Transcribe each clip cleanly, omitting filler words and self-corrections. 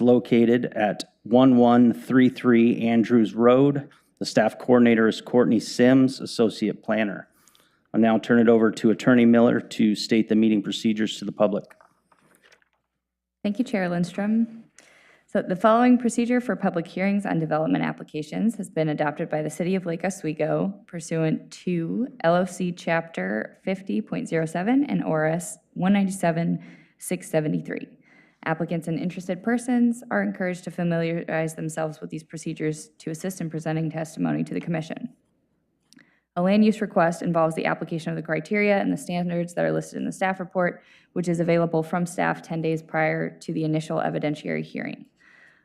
located at 1133 Andrews Road. The staff coordinator is Courtney Simms, associate planner. I'll now turn it over to Attorney Miller to state the meeting procedures to the public. Thank you, Chair Lindstrom. So the following procedure for public hearings on development applications has been adopted by the City of Lake Oswego pursuant to LOC Chapter 50.07 and ORS 197-673. Applicants and interested persons are encouraged to familiarize themselves with these procedures to assist in presenting testimony to the Commission. A land use request involves the application of the criteria and the standards that are listed in the staff report, which is available from staff 10 days prior to the initial evidentiary hearing.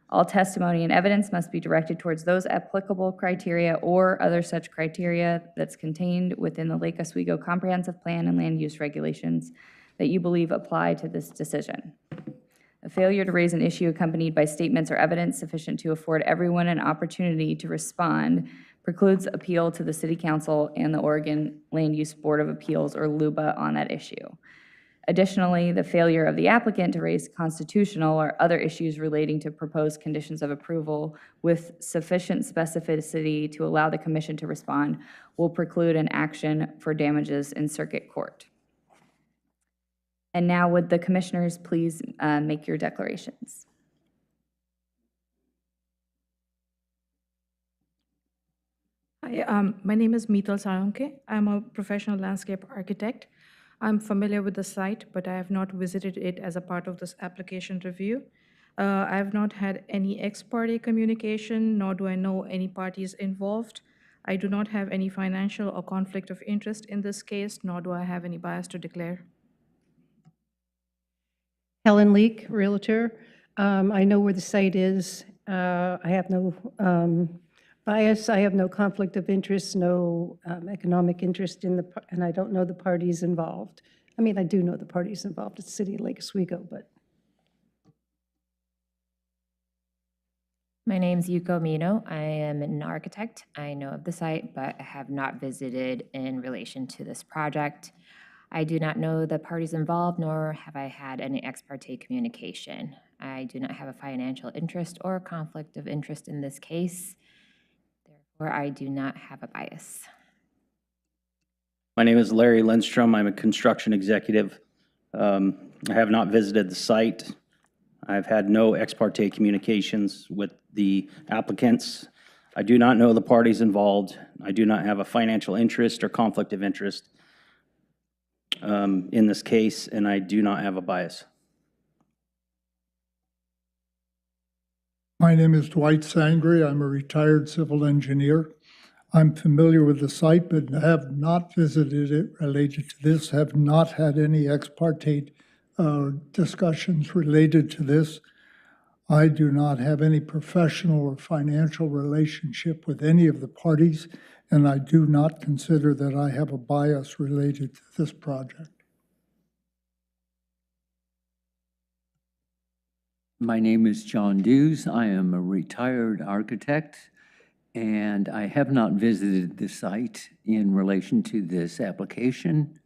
All testimony and evidence must be directed towards those applicable criteria or other such criteria that's contained within the Lake Oswego Comprehensive Plan and Land Use Regulations that you believe apply to this decision. A failure to raise an issue accompanied by statements or evidence sufficient to afford everyone an opportunity to respond precludes appeal to the City Council and the Oregon Land Use Board of Appeals, or LUBA, on that issue. Additionally, the failure of the applicant to raise constitutional or other issues relating to proposed conditions of approval with sufficient specificity to allow the Commission to respond will preclude an action for damages in circuit court. And now would the Commissioners please make your declarations. Hi, my name is Mital Saronke. I'm a professional landscape architect. I'm familiar with the site, but I have not visited it as a part of this application review. I have not had any ex parte communication, nor do I know any parties involved. I do not have any financial or conflict of interest in this case, nor do I have any bias to declare. Helen Leake, Realtor. I know where the site is. I have no bias. I have no conflict of interest, no economic interest in and I don't know the parties involved. I mean, I do know the parties involved. It's the City of Lake Oswego, but. My name's Yuko Mino. I am an architect. I know of the site, but I have not visited in relation to this project. I do not know the parties involved, nor have I had any ex parte communication. I do not have a financial interest or conflict of interest in this case. Therefore, I do not have a bias. My name is Larry Lindstrom. I'm a construction executive. I have not visited the site. I've had no ex parte communications with the applicants. I do not know the parties involved. I do not have a financial interest or conflict of interest in this case, and I do not have a bias. My name is Dwight Sangre. I'm a retired civil engineer. I'm familiar with the site, but have not visited it related to this, have not had any ex parte discussions related to this. I do not have any professional or financial relationship with any of the parties, and I do not consider that I have a bias related to this project. My name is John Dews. I am a retired architect, and I have not visited the site in relation to this application.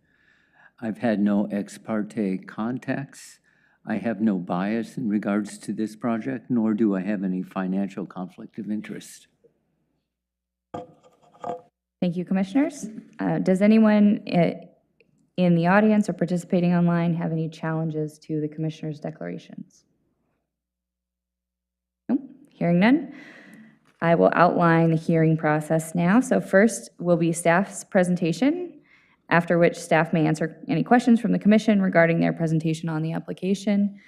I've had no ex parte contacts. I have no bias in regards to this project, nor do I have any financial conflict of interest. Thank you, Commissioners. Does anyone in the audience or participating online have any challenges to the Commissioners' declarations? No? Hearing none, I will outline the hearing process now. So first will be staff's presentation, after which staff may answer any questions from the Commission regarding their presentation on the application.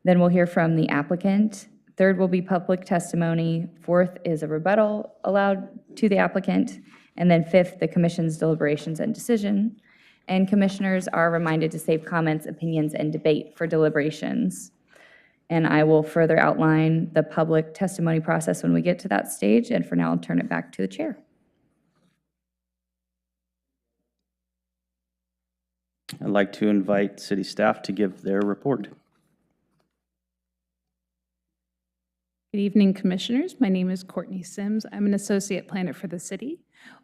Then we'll hear from the applicant. Third will be public testimony. Fourth is a rebuttal allowed to the applicant. And then fifth, the Commission's deliberations and decision. And Commissioners are reminded to save comments, opinions, and debate for deliberations. And I will further outline the public testimony process when we get to that stage. And for now, I'll turn it back to the Chair. I'd like to invite city staff to give their report. Good evening, Commissioners. My name is Courtney Simms. I'm an associate planner for the city.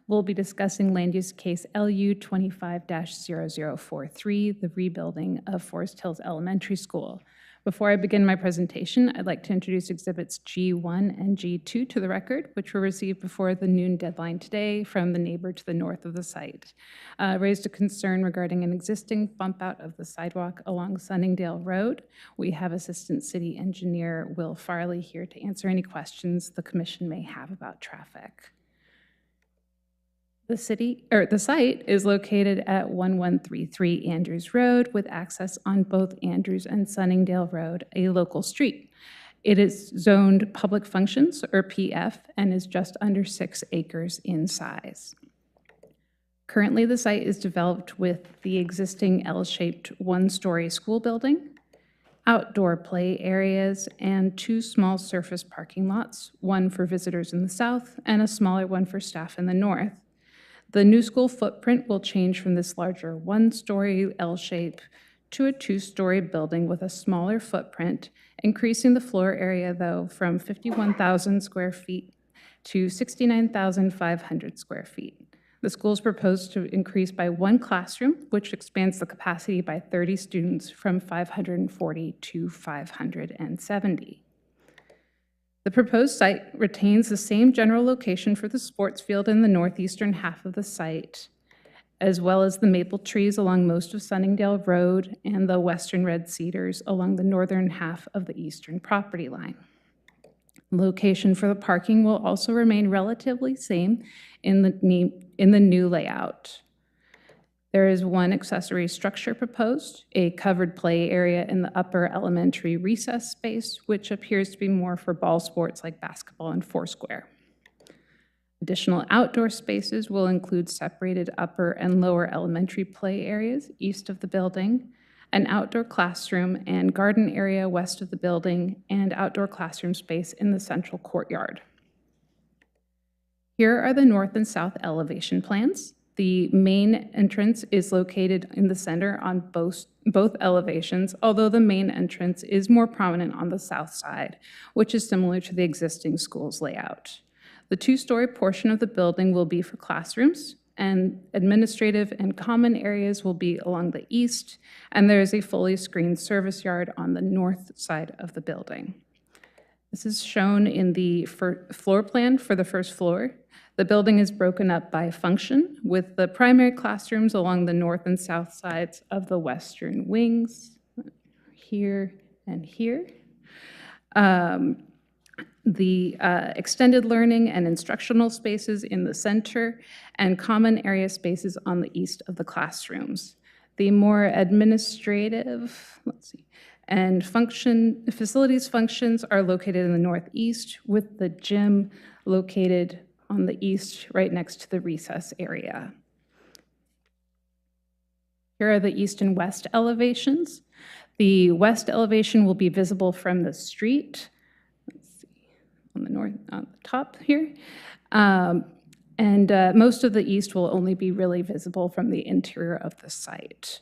We'll be discussing land use case LU 25-0043, the rebuilding of Forest Hills Elementary School. Before I begin my presentation, I'd like to introduce Exhibits G1 and G2 to the record, which were received before the noon deadline today from the neighbor to the north of the site. Raised a concern regarding an existing bump out of the sidewalk along Sunningdale Road. We have Assistant City Engineer Will Farley here to answer any questions the commission may have about traffic. The site is located at 1133 Andrews Road with access on both Andrews and Sunningdale Road, a local street. It is zoned public functions, or PF, and is just under 6 acres in size. Currently, the site is developed with the existing L-shaped one-story school building, outdoor play areas, and 2 small surface parking lots, one for visitors in the south and a smaller one for staff in the north. The new school footprint will change from this larger one-story L shape to a 2-story building with a smaller footprint, increasing the floor area, though, from 51,000 square feet to 69,500 square feet. The school is proposed to increase by 1 classroom, which expands the capacity by 30 students from 540 to 570. The proposed site retains the same general location for the sports field in the northeastern half of the site, as well as the maple trees along most of Sunningdale Road and the western red cedars along the northern half of the eastern property line. Location for the parking will also remain relatively same in the new layout. There is 1 accessory structure proposed, a covered play area in the upper elementary recess space, which appears to be more for ball sports like basketball and foursquare. Additional outdoor spaces will include separated upper and lower elementary play areas east of the building, an outdoor classroom and garden area west of the building, and outdoor classroom space in the central courtyard. Here are the north and south elevation plans. The main entrance is located in the center on both elevations, although the main entrance is more prominent on the south side, which is similar to the existing school's layout. The 2-story portion of the building will be for classrooms, and administrative and common areas will be along the east, and there is a fully screened service yard on the north side of the building. This is shown in the floor plan for the first floor. The building is broken up by function, with the primary classrooms along the north and south sides of the western wings, here and here. The extended learning and instructional spaces in the center, and common area spaces on the east of the classrooms. The more administrative, and facilities functions are located in the northeast, with the gym located on the east, right next to the recess area. Here are the east and west elevations. The west elevation will be visible from the street. Let's see, on the top here. Most of the east will only be really visible from the interior of the site.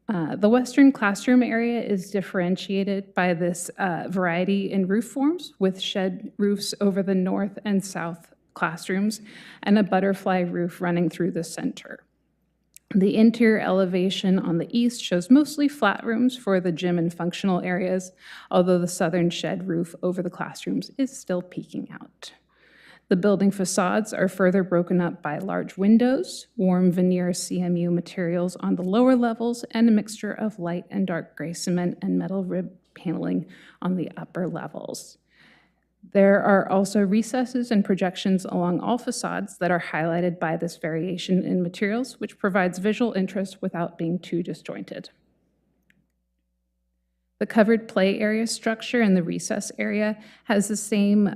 The western classroom area is differentiated by this variety in roof forms, with shed roofs over the north and south classrooms and a butterfly roof running through the center. The interior elevation on the east shows mostly flat rooms for the gym and functional areas, although the southern shed roof over the classrooms is still peeking out. The building facades are further broken up by large windows, warm veneer CMU materials on the lower levels, and a mixture of light and dark gray cement and metal rib paneling on the upper levels. There are also recesses and projections along all facades that are highlighted by this variation in materials, which provides visual interest without being too disjointed. The covered play area structure in the recess area has the same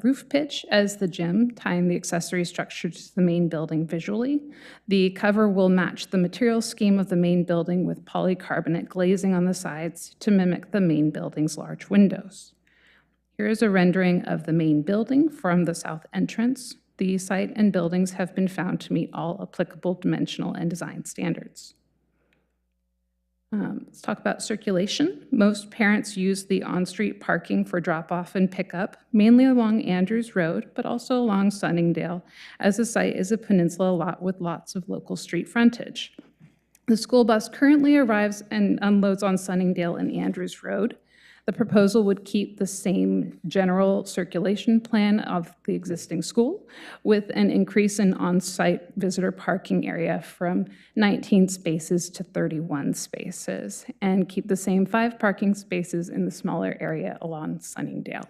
roof pitch as the gym, tying the accessory structure to the main building visually. The cover will match the material scheme of the main building with polycarbonate glazing on the sides to mimic the main building's large windows. Here is a rendering of the main building from the south entrance. The site and buildings have been found to meet all applicable dimensional and design standards. Let's talk about circulation. Most parents use the on-street parking for drop-off and pickup, mainly along Andrews Road, but also along Sunningdale, as the site is a peninsula lot with lots of local street frontage. The school bus currently arrives and unloads on Sunningdale and Andrews Road. The proposal would keep the same general circulation plan of the existing school with an increase in on-site visitor parking area from 19 spaces to 31 spaces, and keep the same 5 parking spaces in the smaller area along Sunningdale.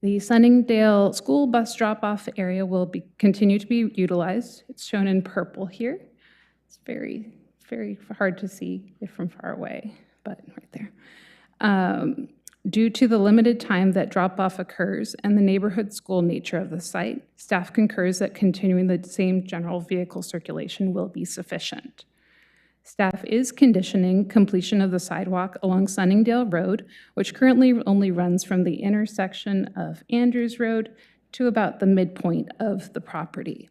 The Sunningdale school bus drop-off area will continue to be utilized. It's shown in purple here. It's very, very hard to see if from far away, but right there. Due to the limited time that drop-off occurs and the neighborhood school nature of the site, staff concurs that continuing the same general vehicle circulation will be sufficient. Staff is conditioning completion of the sidewalk along Sunningdale Road, which currently only runs from the intersection of Andrews Road to about the midpoint of the property.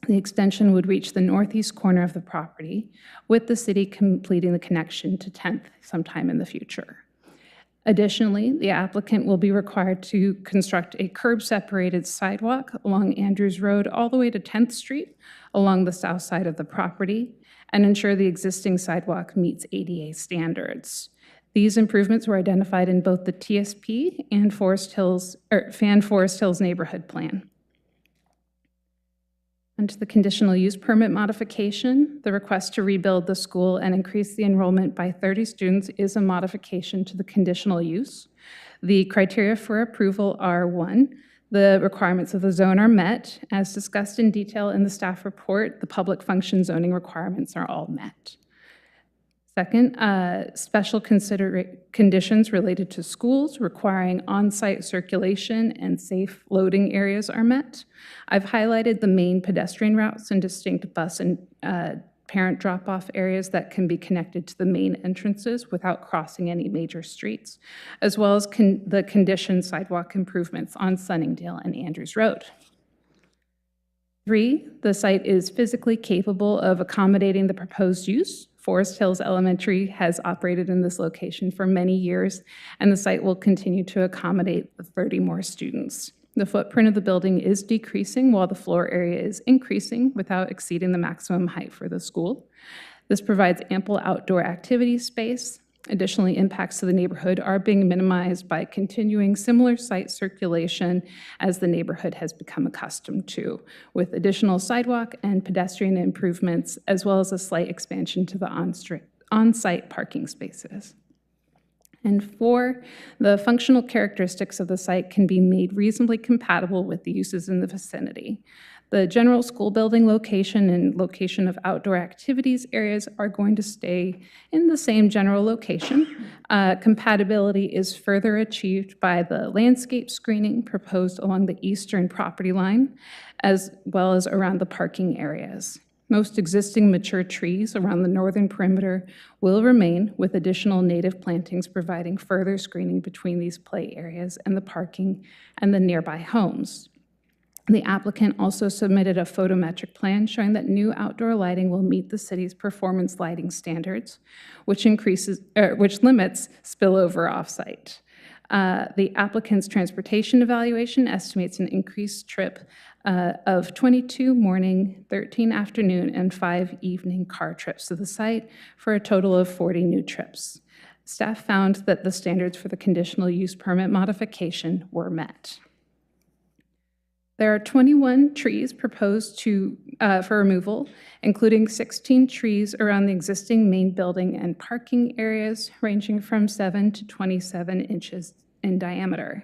The extension would reach the northeast corner of the property, with the city completing the connection to 10th sometime in the future. Additionally, the applicant will be required to construct a curb-separated sidewalk along Andrews Road all the way to 10th Street along the south side of the property, and ensure the existing sidewalk meets ADA standards. These improvements were identified in both the TSP and Fan Forest Hills neighborhood plan. Onto the conditional use permit modification, the request to rebuild the school and increase the enrollment by 30 students is a modification to the conditional use. The criteria for approval are: 1, the requirements of the zone are met. As discussed in detail in the staff report, the public function zoning requirements are all met. Second, special conditions related to schools requiring on-site circulation and safe loading areas are met. I've highlighted the main pedestrian routes and distinct bus and parent drop-off areas that can be connected to the main entrances without crossing any major streets, as well as the conditioned sidewalk improvements on Sunningdale and Andrews Road. 3, the site is physically capable of accommodating the proposed use. Forest Hills Elementary has operated in this location for many years, and the site will continue to accommodate the 30 more students. The footprint of the building is decreasing while the floor area is increasing without exceeding the maximum height for the school. This provides ample outdoor activity space. Additionally, impacts to the neighborhood are being minimized by continuing similar site circulation as the neighborhood has become accustomed to, with additional sidewalk and pedestrian improvements, as well as a slight expansion to the on-site parking spaces. And 4, the functional characteristics of the site can be made reasonably compatible with the uses in the vicinity. The general school building location and location of outdoor activities areas are going to stay in the same general location. Compatibility is further achieved by the landscape screening proposed along the eastern property line, as well as around the parking areas. Most existing mature trees around the northern perimeter will remain, with additional native plantings providing further screening between these play areas and the parking and the nearby homes. The applicant also submitted a photometric plan showing that new outdoor lighting will meet the city's performance lighting standards, which limits spillover offsite. The applicant's transportation evaluation estimates an increased trip of 22 morning, 13 afternoon, and 5 evening car trips to the site for a total of 40 new trips. Staff found that the standards for the conditional use permit modification were met. There are 21 trees proposed for removal, including 16 trees around the existing main building and parking areas, ranging from 7 to 27 inches in diameter.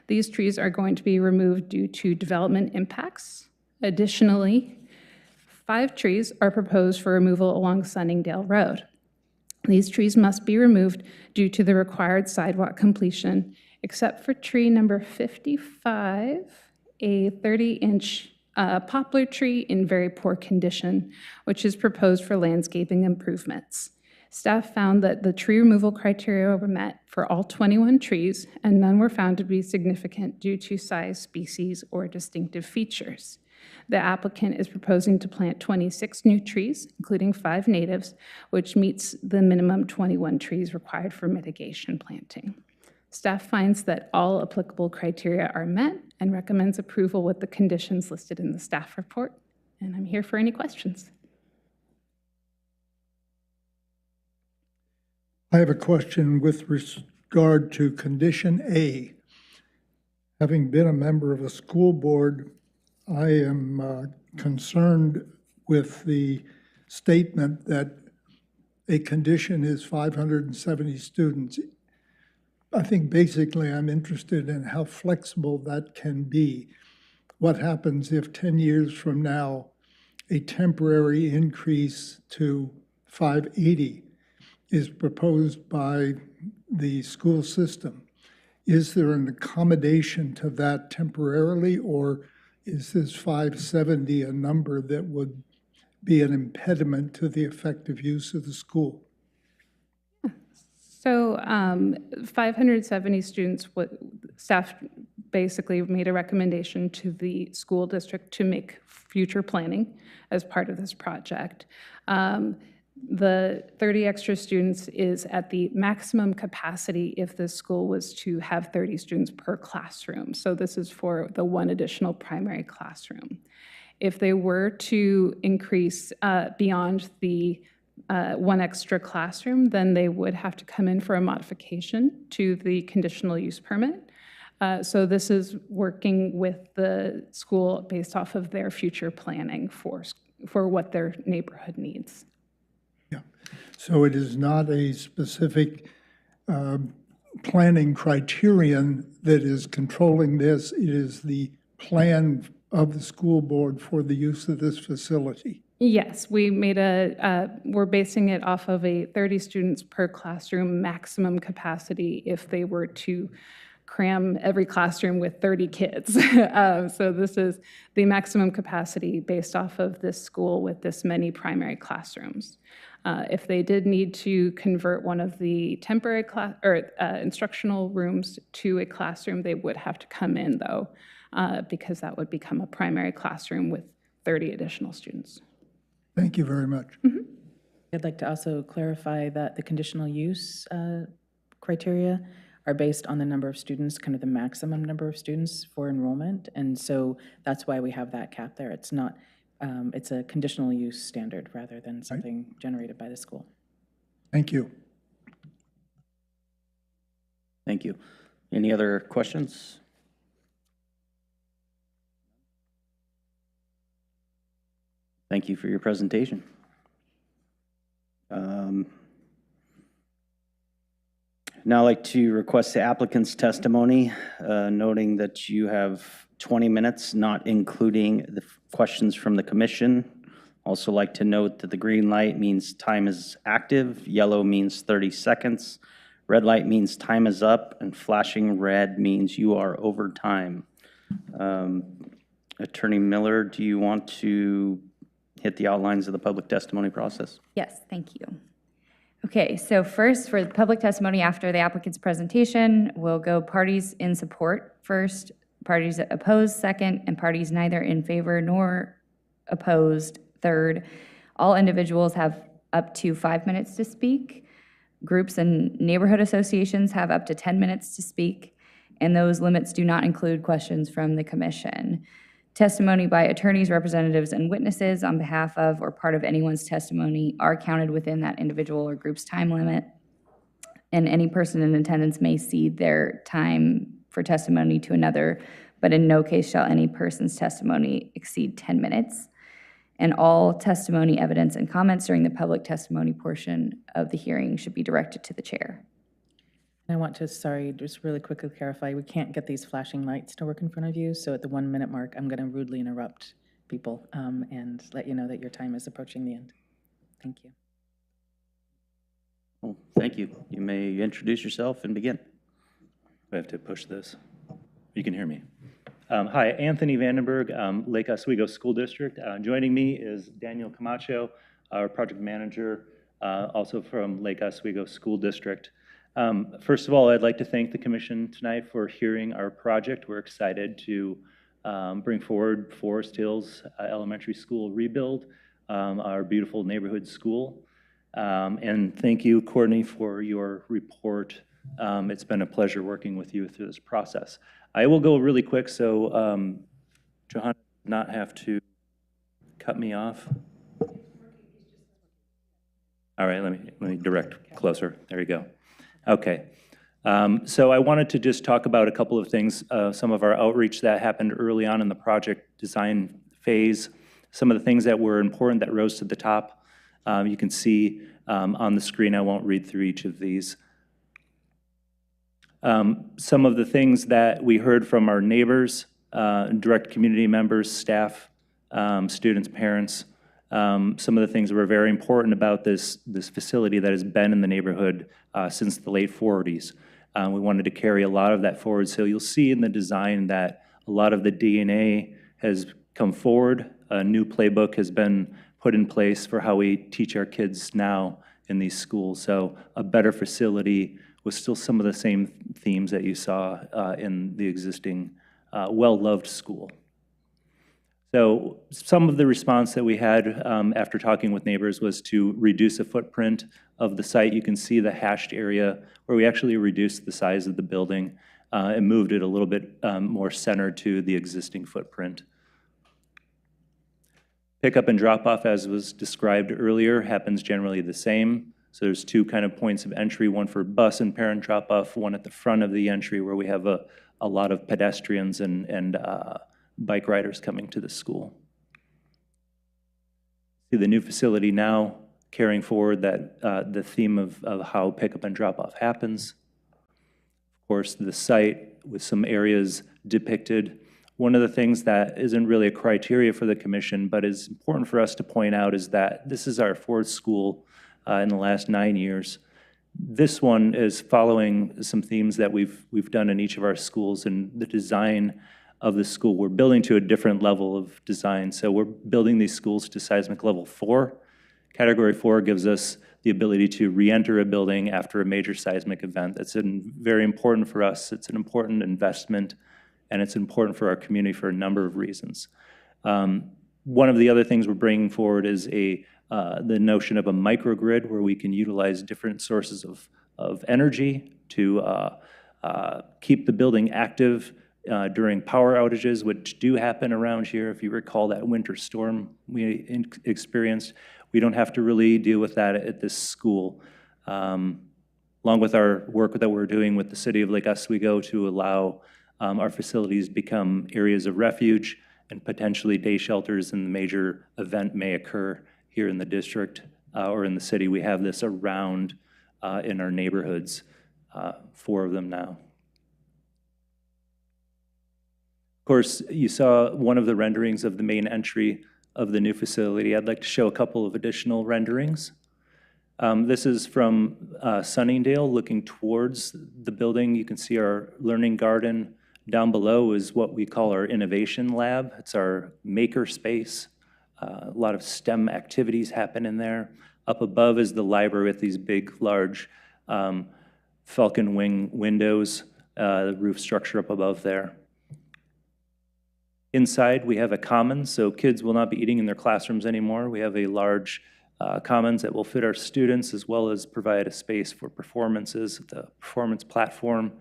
These trees are going to be removed due to development impacts. Additionally, 5 trees are proposed for removal along Sunningdale Road. These trees must be removed due to the required sidewalk completion, except for tree number 55, a 30-inch poplar tree in very poor condition, which is proposed for landscaping improvements. Staff found that the tree removal criteria were met for all 21 trees, and none were found to be significant due to size, species, or distinctive features. The applicant is proposing to plant 26 new trees, including 5 natives, which meets the minimum 21 trees required for mitigation planting. Staff finds that all applicable criteria are met and recommends approval with the conditions listed in the staff report. And I'm here for any questions. I have a question with regard to condition A, having been a member of a school board, I am concerned with the statement that a condition is 570 students. I think basically I'm interested in how flexible that can be. What happens if 10 years from now, a temporary increase to 580 is proposed by the school system? Is there an accommodation to that temporarily, or is this 570 a number that would be an impediment to the effective use of the school? So 570 students, what staff basically made a recommendation to the school district to make future planning as part of this project. The 30 extra students is at the maximum capacity if the school was to have 30 students per classroom. So this is for the one additional primary classroom. If they were to increase beyond the one extra classroom, then they would have to come in for a modification to the conditional use permit. So this is working with the school based off of their future planning for what their neighborhood needs. Yeah. So it is not a specific planning criterion that is controlling this. It is the plan of the school board for the use of this facility. Yes, we made we're basing it off of a 30 students per classroom maximum capacity if they were to cram every classroom with 30 kids. So this is the maximum capacity based off of this school with this many primary classrooms. If they did need to convert one of the temporary instructional rooms to a classroom, they would have to come in though, because that would become a primary classroom with 30 additional students. Thank you very much. Mm-hmm. I'd like to also clarify that the conditional use criteria are based on the number of students, kind of the maximum number of students for enrollment. And so that's why we have that cap there. It's not, it's a conditional use standard rather than something generated by the school. Thank you. Thank you. Any other questions? Thank you for your presentation. Now I'd like to request the applicant's testimony, noting that you have 20 minutes, not including the questions from the commission. Also like to note that the green light means time is active, yellow means 30 seconds, red light means time is up, and flashing red means you are over time. Attorney Miller, do you want to hit the outlines of the public testimony process? Yes, thank you. Okay, so first for the public testimony after the applicant's presentation, we'll go parties in support first, parties opposed second, and parties neither in favor nor opposed third. All individuals have up to 5 minutes to speak. Groups and neighborhood associations have up to 10 minutes to speak, and those limits do not include questions from the commission. Testimony by attorneys, representatives, and witnesses on behalf of or part of anyone's testimony are counted within that individual or group's time limit, and any person in attendance may cede their time for testimony to another, but in no case shall any person's testimony exceed 10 minutes. And all testimony, evidence, and comments during the public testimony portion of the hearing should be directed to the chair. And I want to, sorry, just really quickly clarify, we can't get these flashing lights to work in front of you, so at the 1 minute mark, I'm going to rudely interrupt people and let you know that your time is approaching the end. Thank you. Well, thank you. You may introduce yourself and begin. I have to push this. You can hear me. Hi, Anthony Vandenberg, Lake Oswego School District. Joining me is Daniel Camacho, our project manager, also from Lake Oswego School District. First of all, I'd like to thank the commission tonight for hearing our project. We're excited to bring forward Forest Hills Elementary School rebuild, our beautiful neighborhood school. And thank you, Courtney, for your report. It's been a pleasure working with you through this process. I will go really quick so Johanna does not have to cut me off. All right, let me direct closer. There you go. Okay. So I wanted to just talk about a couple of things, some of our outreach that happened early on in the project design phase, some of the things that were important that rose to the top. You can see on the screen, I won't read through each of these. Some of the things that we heard from our neighbors, direct community members, staff, students, parents, some of the things that were very important about this facility that has been in the neighborhood since the late 40s. We wanted to carry a lot of that forward. So you'll see in the design that a lot of the DNA has come forward. A new playbook has been put in place for how we teach our kids now in these schools. So a better facility with still some of the same themes that you saw in the existing well-loved school. So some of the response that we had after talking with neighbors was to reduce the footprint of the site. You can see the hashed area where we actually reduced the size of the building and moved it a little bit more centered to the existing footprint. Pickup and drop-off, as was described earlier, happens generally the same. So there's two kind of points of entry, one for bus and parent drop-off, one at the front of the entry where we have a lot of pedestrians and bike riders coming to the school. See the new facility now carrying forward that the theme of how pickup and drop-off happens. Of course, the site with some areas depicted. One of the things that isn't really a criteria for the commission, but is important for us to point out, is that this is our fourth school in the last 9 years. This one is following some themes that we've done in each of our schools, and the design of the school. We're building to a different level of design. So we're building these schools to seismic level 4. Category 4 gives us the ability to re-enter a building after a major seismic event. That's very important for us. It's an important investment, and it's important for our community for a number of reasons. One of the other things we're bringing forward is the notion of a microgrid, where we can utilize different sources of energy to keep the building active during power outages, which do happen around here. If you recall that winter storm we experienced, we don't have to really deal with that at this school. Along with our work that we're doing with the city of Lake Oswego to allow our facilities become areas of refuge and potentially day shelters, and the major event may occur here in the district or in the city. We have this around in our neighborhoods, 4 of them now. Of course, you saw one of the renderings of the main entry of the new facility. I'd like to show a couple of additional renderings. This is from Sunningdale looking towards the building. You can see our learning garden. Down below is what we call our innovation lab. It's our maker space. A lot of STEM activities happen in there. Up above is the library with these big, large falcon wing windows, the roof structure up above there. Inside, we have a commons, so kids will not be eating in their classrooms anymore. We have a large commons that will fit our students, as well as provide a space for performances, the performance platform.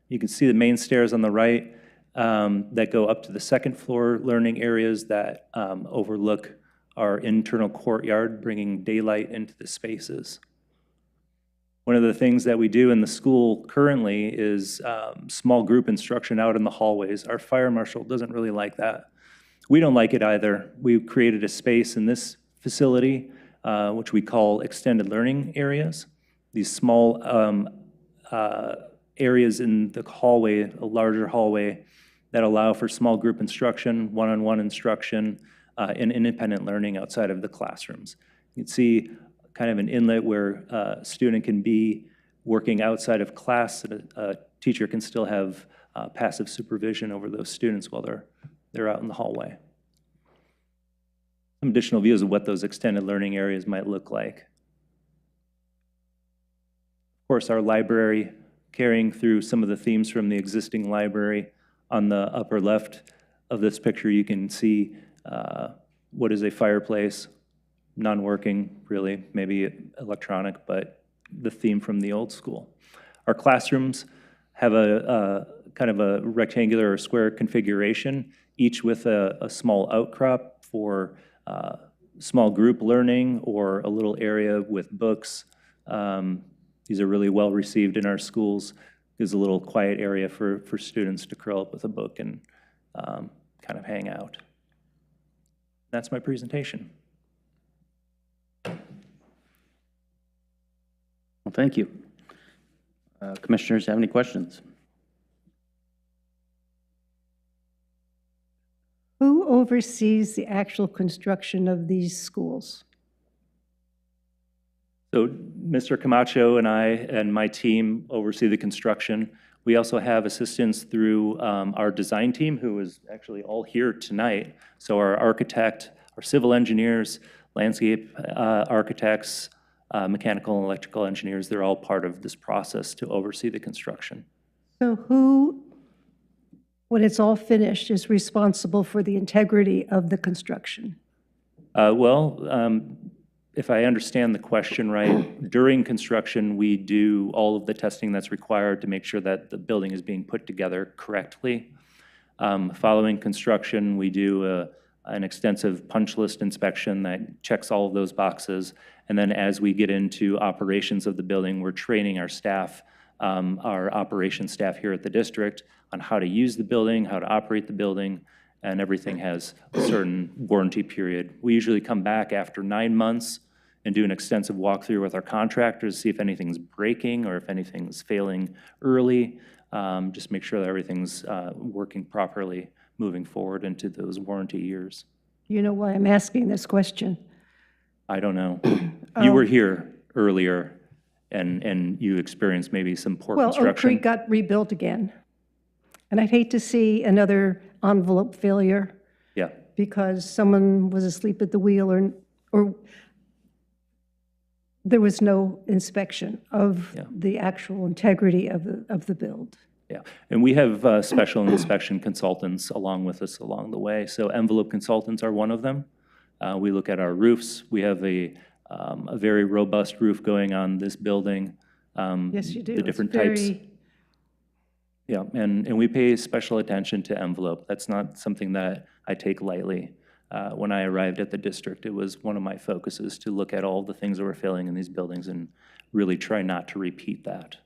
You can see the main stairs on the right that go up to the second floor learning areas that overlook our internal courtyard, bringing daylight into the spaces. One of the things that we do in the school currently is small group instruction out in the hallways. Our fire marshal doesn't really like that. We don't like it either. We've created a space in this facility, which we call extended learning areas. These small areas in the hallway, a larger hallway, that allow for small group instruction, one-on-one instruction, and independent learning outside of the classrooms. You can see kind of an inlet where a student can be working outside of class, and a teacher can still have passive supervision over those students while they're out in the hallway. Some additional views of what those extended learning areas might look like. Of course, our library, carrying through some of the themes from the existing library. On the upper left of this picture, you can see what is a fireplace, non-working really, maybe electronic, but the theme from the old school. Our classrooms have a kind of a rectangular or square configuration, each with a small outcrop for small group learning or a little area with books. These are really well received in our schools. gives a little quiet area for students to curl up with a book and kind of hang out. That's my presentation. Well, thank you. Commissioners, have any questions? Who oversees the actual construction of these schools? So Mr. Camacho and I and my team oversee the construction. We also have assistance through our design team, who is actually all here tonight. So our architect, our civil engineers, landscape architects, mechanical and electrical engineers, they're all part of this process to oversee the construction. So who, when it's all finished, is responsible for the integrity of the construction? If I understand the question right, during construction, we do all of the testing that's required to make sure that the building is being put together correctly. Following construction, we do an extensive punch list inspection that checks all of those boxes. And then as we get into operations of the building, we're training our staff, our operations staff here at the district, on how to use the building, how to operate the building, and everything has a certain warranty period. We usually come back after 9 months and do an extensive walkthrough with our contractors, see if anything's breaking or if anything's failing early. Just make sure that everything's working properly moving forward into those warranty years. You know why I'm asking this question? I don't know. You were here earlier and you experienced maybe some poor Well, Oak construction. Creek got rebuilt again. And I'd hate to see another envelope failure Yeah. because someone was asleep at the wheel or there was no inspection of the actual integrity of the build. Yeah, and we have special inspection consultants along with us along the way. So envelope consultants are one of them. We look at our roofs. We have a very robust roof going on this building. Yes, you do. The different types. Yeah, and we pay special attention to envelope. That's not something that I take lightly. When I arrived at the district, it was one of my focuses to look at all the things that were failing in these buildings and really try not to repeat that.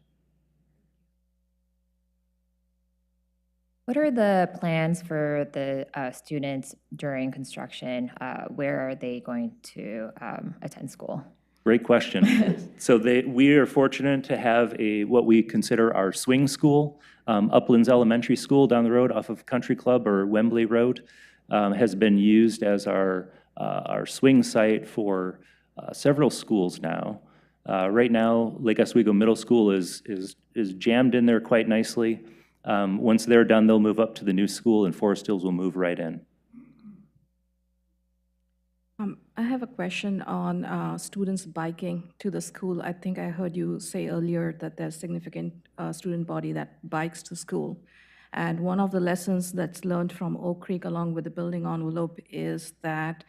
What are the plans for the students during construction? Where are they going to attend school? Great question. So we are fortunate to have what we consider our swing school. Uplands Elementary School down the road off of Country Club or Wembley Road has been used as our swing site for several schools now. Right now, Lake Oswego Middle School is jammed in there quite nicely. Once they're done, they'll move up to the new school, and Forest Hills will move right in. I have a question on students biking to the school. I think I heard you say earlier that there's significant student body that bikes to school. And one of the lessons that's learned from Oak Creek along with the building envelope is that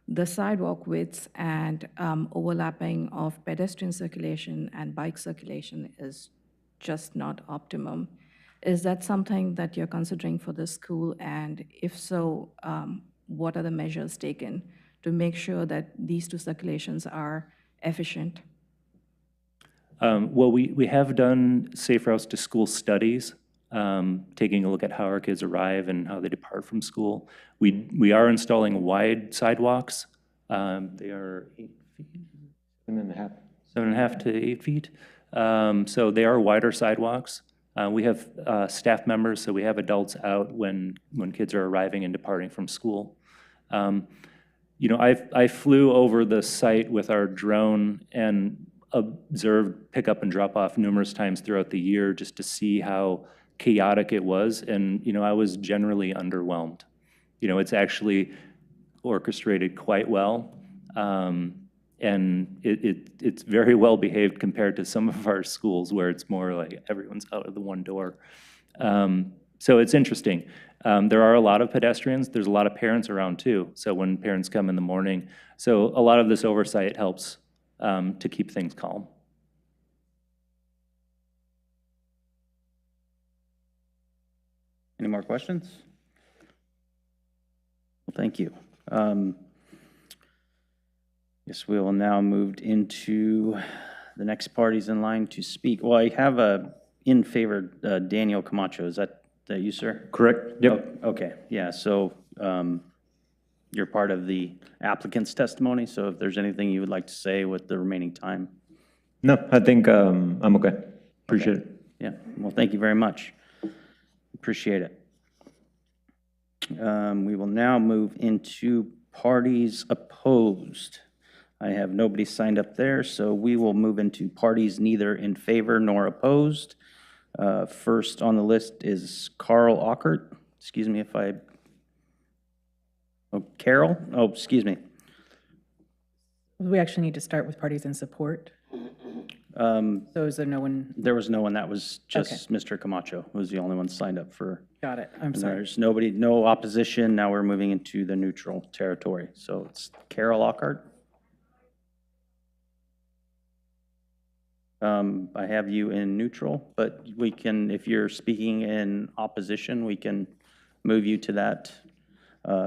the sidewalk widths and overlapping of pedestrian circulation and bike circulation is just not optimum. Is that something that you're considering for the school? And if so, what are the measures taken to make sure that these two circulations are efficient? Well, we have done safe routes to school studies, taking a look at how our kids arrive and how they depart from school. We are installing wide sidewalks. They are 8 feet? 7.5. 7.5 to 8 feet. So they are wider sidewalks. We have staff members, so we have adults out when kids are arriving and departing from school. You know, I flew over the site with our drone and observed pickup and drop off numerous times throughout the year just to see how chaotic it was. And, you know, I was generally underwhelmed. You know, it's actually orchestrated quite well. And it's very well behaved compared to some of our schools where it's more like everyone's out of the one door. So it's interesting. There are a lot of pedestrians. There's a lot of parents around too. So when parents come in the morning, so a lot of this oversight helps to keep things calm. Any more questions? Well, thank you. Yes, we will now move into the next parties in line to speak. Well, I have in favor, Daniel Camacho, is that you, sir? Correct? Yep. Oh, okay, yeah, so you're part of the applicant's testimony, so if there's anything you would like to say with the remaining time. No, I think I'm okay. Appreciate it. Yeah, well, thank you very much. Appreciate it. We will now move into parties opposed. I have nobody signed up there, so we will move into parties neither in favor nor opposed. First on the list is Carl Ockert. Excuse me if I, oh, Carol? Oh, excuse me. We actually need to start with parties in support. So is there no one? There was no one, that was just Mr. Camacho was the only one signed up for. Got it, I'm sorry. There's nobody, no opposition. Now we're moving into the neutral territory. So it's Carol Ockert. I have you in neutral, but we can, if you're speaking in opposition, we can move you to that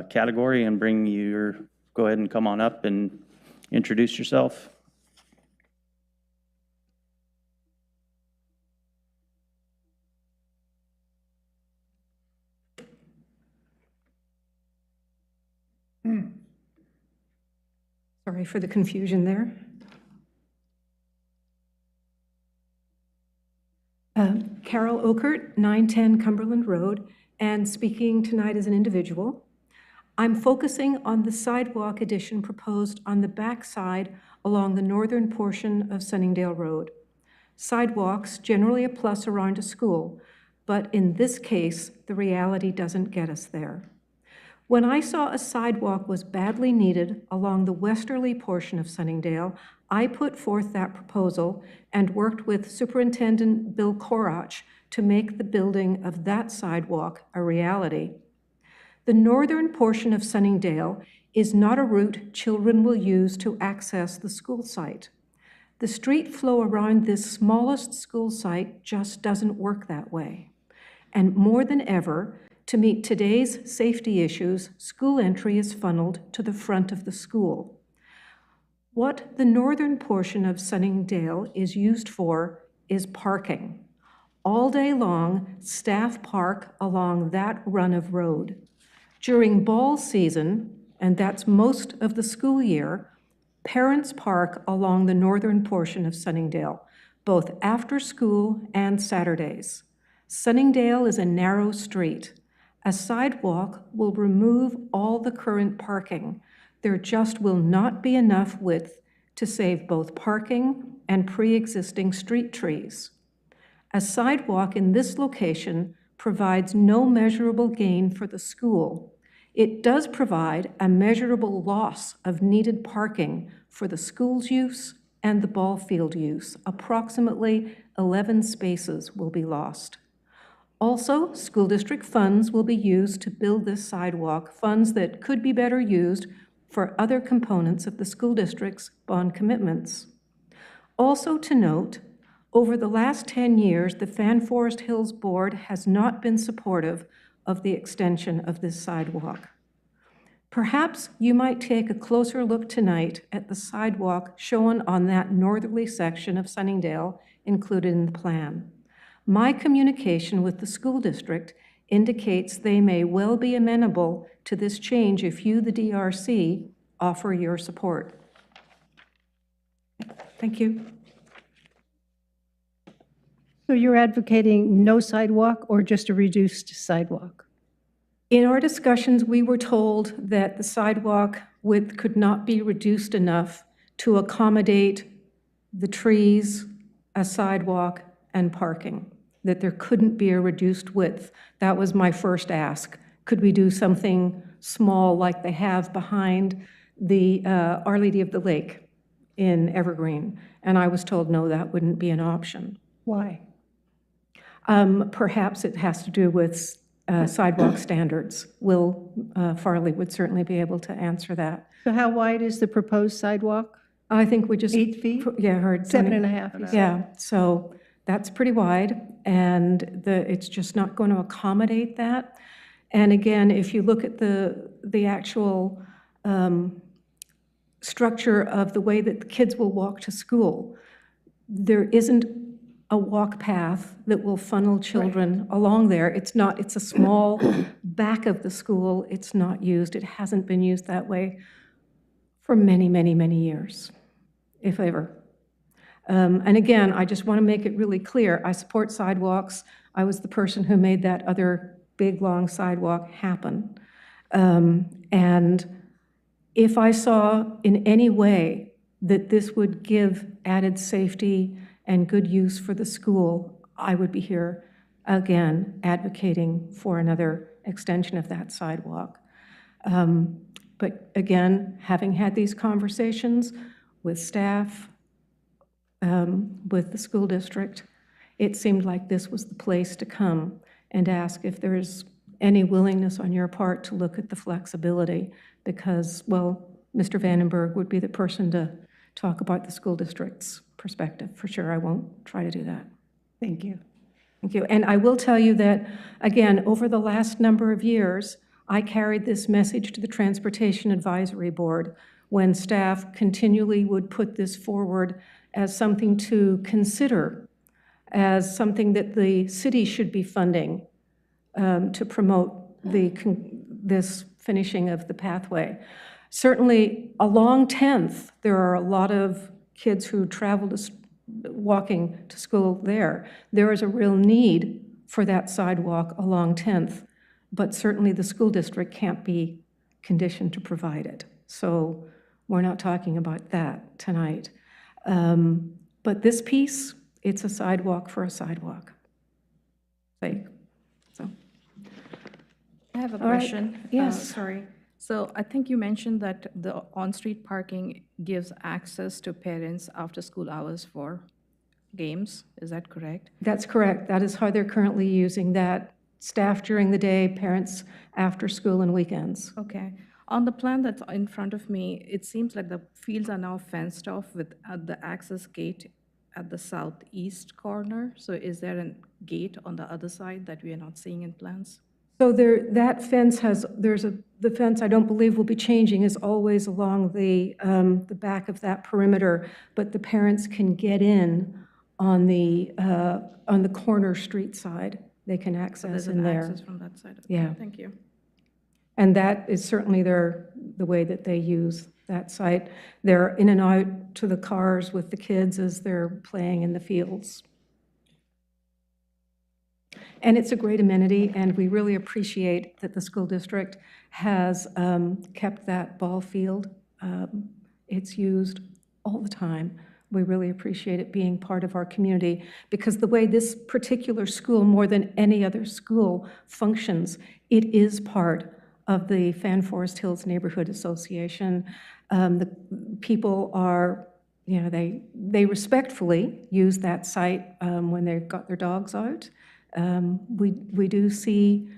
category and bring your, go ahead and come on up and introduce yourself. Sorry for the confusion there. Carol Ockert, 910 Cumberland Road, and speaking tonight as an individual. I'm focusing on the sidewalk addition proposed on the back side along the northern portion of Sunningdale Road. Sidewalks generally a plus around a school, but in this case, the reality doesn't get us there. When I saw a sidewalk was badly needed along the westerly portion of Sunningdale, I put forth that proposal and worked with Superintendent Bill Korach to make the building of that sidewalk a reality. The northern portion of Sunningdale is not a route children will use to access the school site. The street flow around this smallest school site just doesn't work that way. And more than ever, to meet today's safety issues, school entry is funneled to the front of the school. What the northern portion of Sunningdale is used for is parking. All day long, staff park along that run of road. During ball season, and that's most of the school year, parents park along the northern portion of Sunningdale, both after school and Saturdays. Sunningdale is a narrow street. A sidewalk will remove all the current parking. There just will not be enough width to save both parking and pre-existing street trees. A sidewalk in this location provides no measurable gain for the school. It does provide a measurable loss of needed parking for the school's use and the ball field use. Approximately 11 spaces will be lost. Also, school district funds will be used to build this sidewalk, funds that could be better used for other components of the school district's bond commitments. Also to note, over the last 10 years, the Fan Forest Hills Board has not been supportive of the extension of this sidewalk. Perhaps you might take a closer look tonight at the sidewalk shown on that northerly section of Sunningdale included in the plan. My communication with the school district indicates they may well be amenable to this change if you, the DRC, offer your support. Thank you. So you're advocating no sidewalk or just a reduced sidewalk? In our discussions, we were told that the sidewalk width could not be reduced enough to accommodate the trees, a sidewalk, and parking, that there couldn't be a reduced width. That was my first ask. Could we do something small like they have behind the Our Lady of the Lake in Evergreen? And I was told, no, that wouldn't be an option. Why? Perhaps it has to do with sidewalk standards. Will Farley would certainly be able to answer that. So how wide is the proposed sidewalk? I think we just... 8 feet? Yeah, heard 7.5, you said. Yeah, so that's pretty wide, and it's just not going to accommodate that. And again, if you look at the actual structure of the way that the kids will walk to school, there isn't a walk path that will funnel children along there. It's not, it's a small back of the school. It's not used. It hasn't been used that way for many, many, many years, if ever. And again, I just want to make it really clear, I support sidewalks. I was the person who made that other big, long sidewalk happen. And if I saw in any way that this would give added safety and good use for the school, I would be here again advocating for another extension of that sidewalk. But again, having had these conversations with staff, with the school district, it seemed like this was the place to come and ask if there's any willingness on your part to look at the flexibility, because, well, Mr. Vandenberg would be the person to talk about the school district's perspective, for sure. I won't try to do that. Thank you. Thank you. And I will tell you that, again, over the last number of years, I carried this message to the Transportation Advisory Board when staff continually would put this forward as something to consider, as something that the city should be funding to promote this finishing of the pathway. Certainly, along 10th, there are a lot of kids who travel walking to school there. There is a real need for that sidewalk along 10th, but certainly the school district can't be conditioned to provide it. So we're not talking about that tonight. But this piece, it's a sidewalk for a sidewalk. So. I have a All right. question. Yes. Sorry. So I think you mentioned that the on-street parking gives access to parents after school hours for games. Is that correct? That's correct. That is how they're currently using that. Staff during the day, parents after school and weekends. Okay. On the plan that's in front of me, it seems like the fields are now fenced off with the access gate at the southeast corner. So is there a gate on the other side that we are not seeing in plans? So that fence has, the fence I don't believe will be changing is always along the back of that perimeter, but the parents can get in on the corner street side. They can access in there. There's access from that side. Okay, Yeah. Thank you. And that is certainly the way that they use that site. They're in and out to the cars with the kids as they're playing in the fields. And it's a great amenity, and we really appreciate that the school district has kept that ball field. It's used all the time. We really appreciate it being part of our community, because the way this particular school, more than any other school, functions, it is part of the Fan Forest Hills Neighborhood Association. The people are, you know, they respectfully use that site when they've got their dogs out. We do see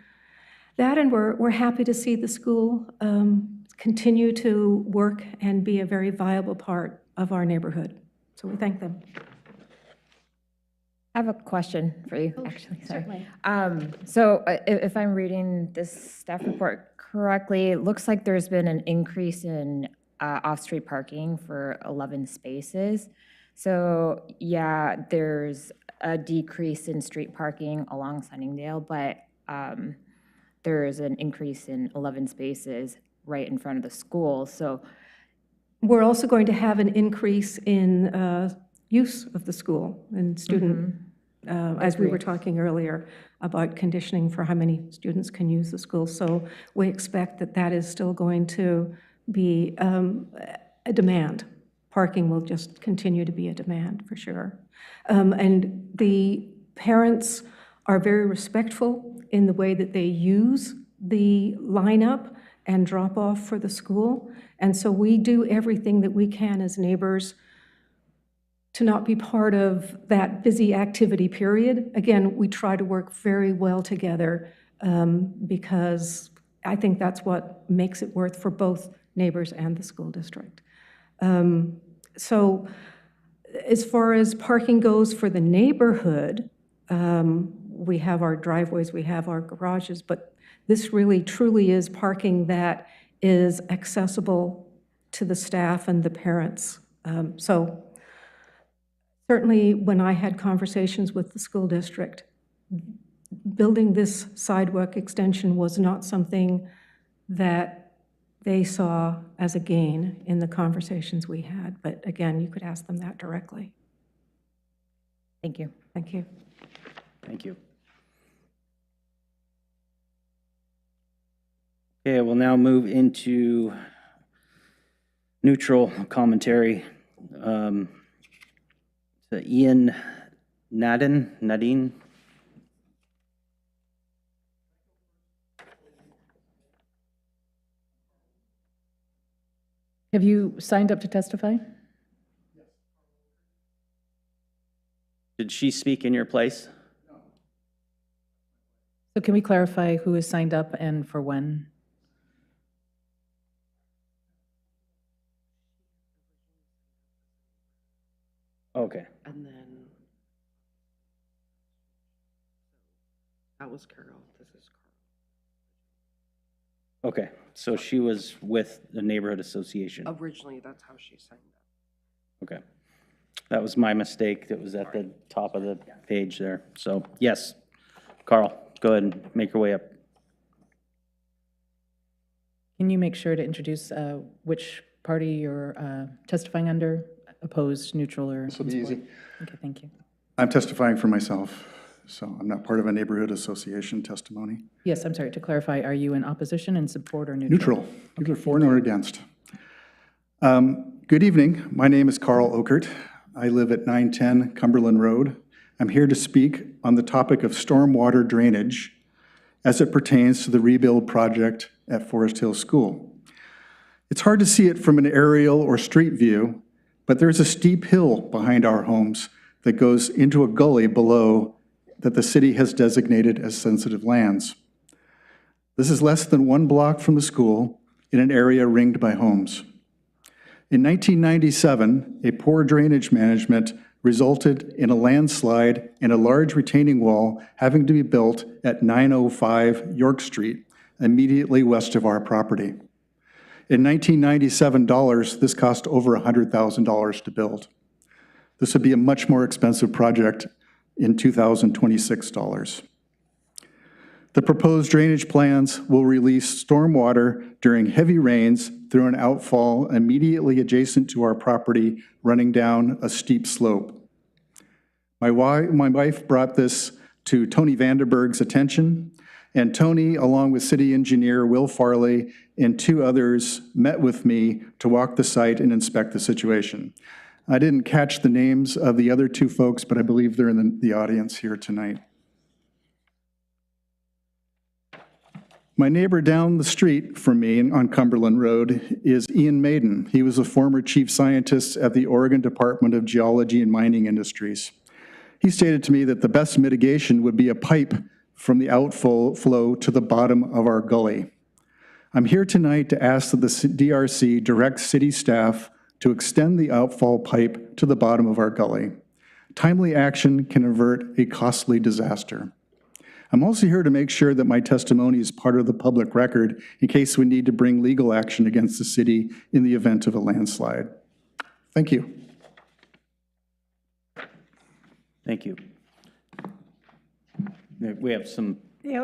that, and we're happy to see the school continue to work and be a very viable part of our neighborhood. So we thank them. I have a question for you, actually, sorry. certainly. So if I'm reading this staff report correctly, it looks like there's been an increase in off-street parking for 11 spaces. So yeah, there's a decrease in street parking along Sunningdale, but there is an increase in 11 spaces right in front of the school. So We're also going to have an increase in use of the school and student, as we were talking earlier about conditioning for how many students can use the school. So we expect that that is still going to be a demand. Parking will just continue to be a demand, for sure. And the parents are very respectful in the way that they use the lineup and drop off for the school. And so we do everything that we can as neighbors to not be part of that busy activity period. Again, we try to work very well together because I think that's what makes it worth for both neighbors and the school district. So as far as parking goes for the neighborhood, we have our driveways, we have our garages, but this really truly is parking that is accessible to the staff and the parents. So Certainly, when I had conversations with the school district, building this sidewalk extension was not something that they saw as a gain in the conversations we had. But again, you could ask them that directly. Thank you. Thank you. Thank you. Okay, we'll now move into neutral commentary. So Ian Nadine. Have you signed up to testify? Did she speak in your place? So can we clarify who is signed up and for when? Okay. And then that was Carol. This is Carl. Okay, so she was with the neighborhood association. Originally, that's how she signed up. Okay. That was my mistake. That was at the top of the page there. So, yes, Carl, go ahead and make your way up. Can you make sure to introduce which party you're testifying under, opposed, neutral, or? This will be easy. Okay, thank you. I'm testifying for myself, so I'm not part of a neighborhood association testimony. Yes, I'm sorry, to clarify, are you in opposition, in support, or neutral? Neutral, either for nor against. Good evening, my name is Carl Okert. I live at 910 Cumberland Road. I'm here to speak on the topic of stormwater drainage as it pertains to the rebuild project at Forest Hill School. It's hard to see it from an aerial or street view, but there's a steep hill behind our homes that goes into a gully below that the city has designated as sensitive lands. This is less than 1 block from the school in an area ringed by homes. In 1997, a poor drainage management resulted in a landslide and a large retaining wall having to be built at 905 York Street, immediately west of our property. In 1997 dollars, this cost over $100,000 to build. This would be a much more expensive project in 2026 dollars. The proposed drainage plans will release stormwater during heavy rains through an outfall immediately adjacent to our property running down a steep slope. My wife brought this to Tony Vanderberg's attention, and Tony, along with city engineer Will Farley and 2 others, met with me to walk the site and inspect the situation. I didn't catch the names of the other 2 folks, but I believe they're in the audience here tonight. My neighbor down the street from me on Cumberland Road is Ian Maiden. He was a former chief scientist at the Oregon Department of Geology and Mining Industries. He stated to me that the best mitigation would be a pipe from the outflow to the bottom of our gully. I'm here tonight to ask that the DRC direct city staff to extend the outfall pipe to the bottom of our gully. Timely action can avert a costly disaster. I'm also here to make sure that my testimony is part of the public record in case we need to bring legal action against the city in the event of a landslide. Thank you. Thank you. We have some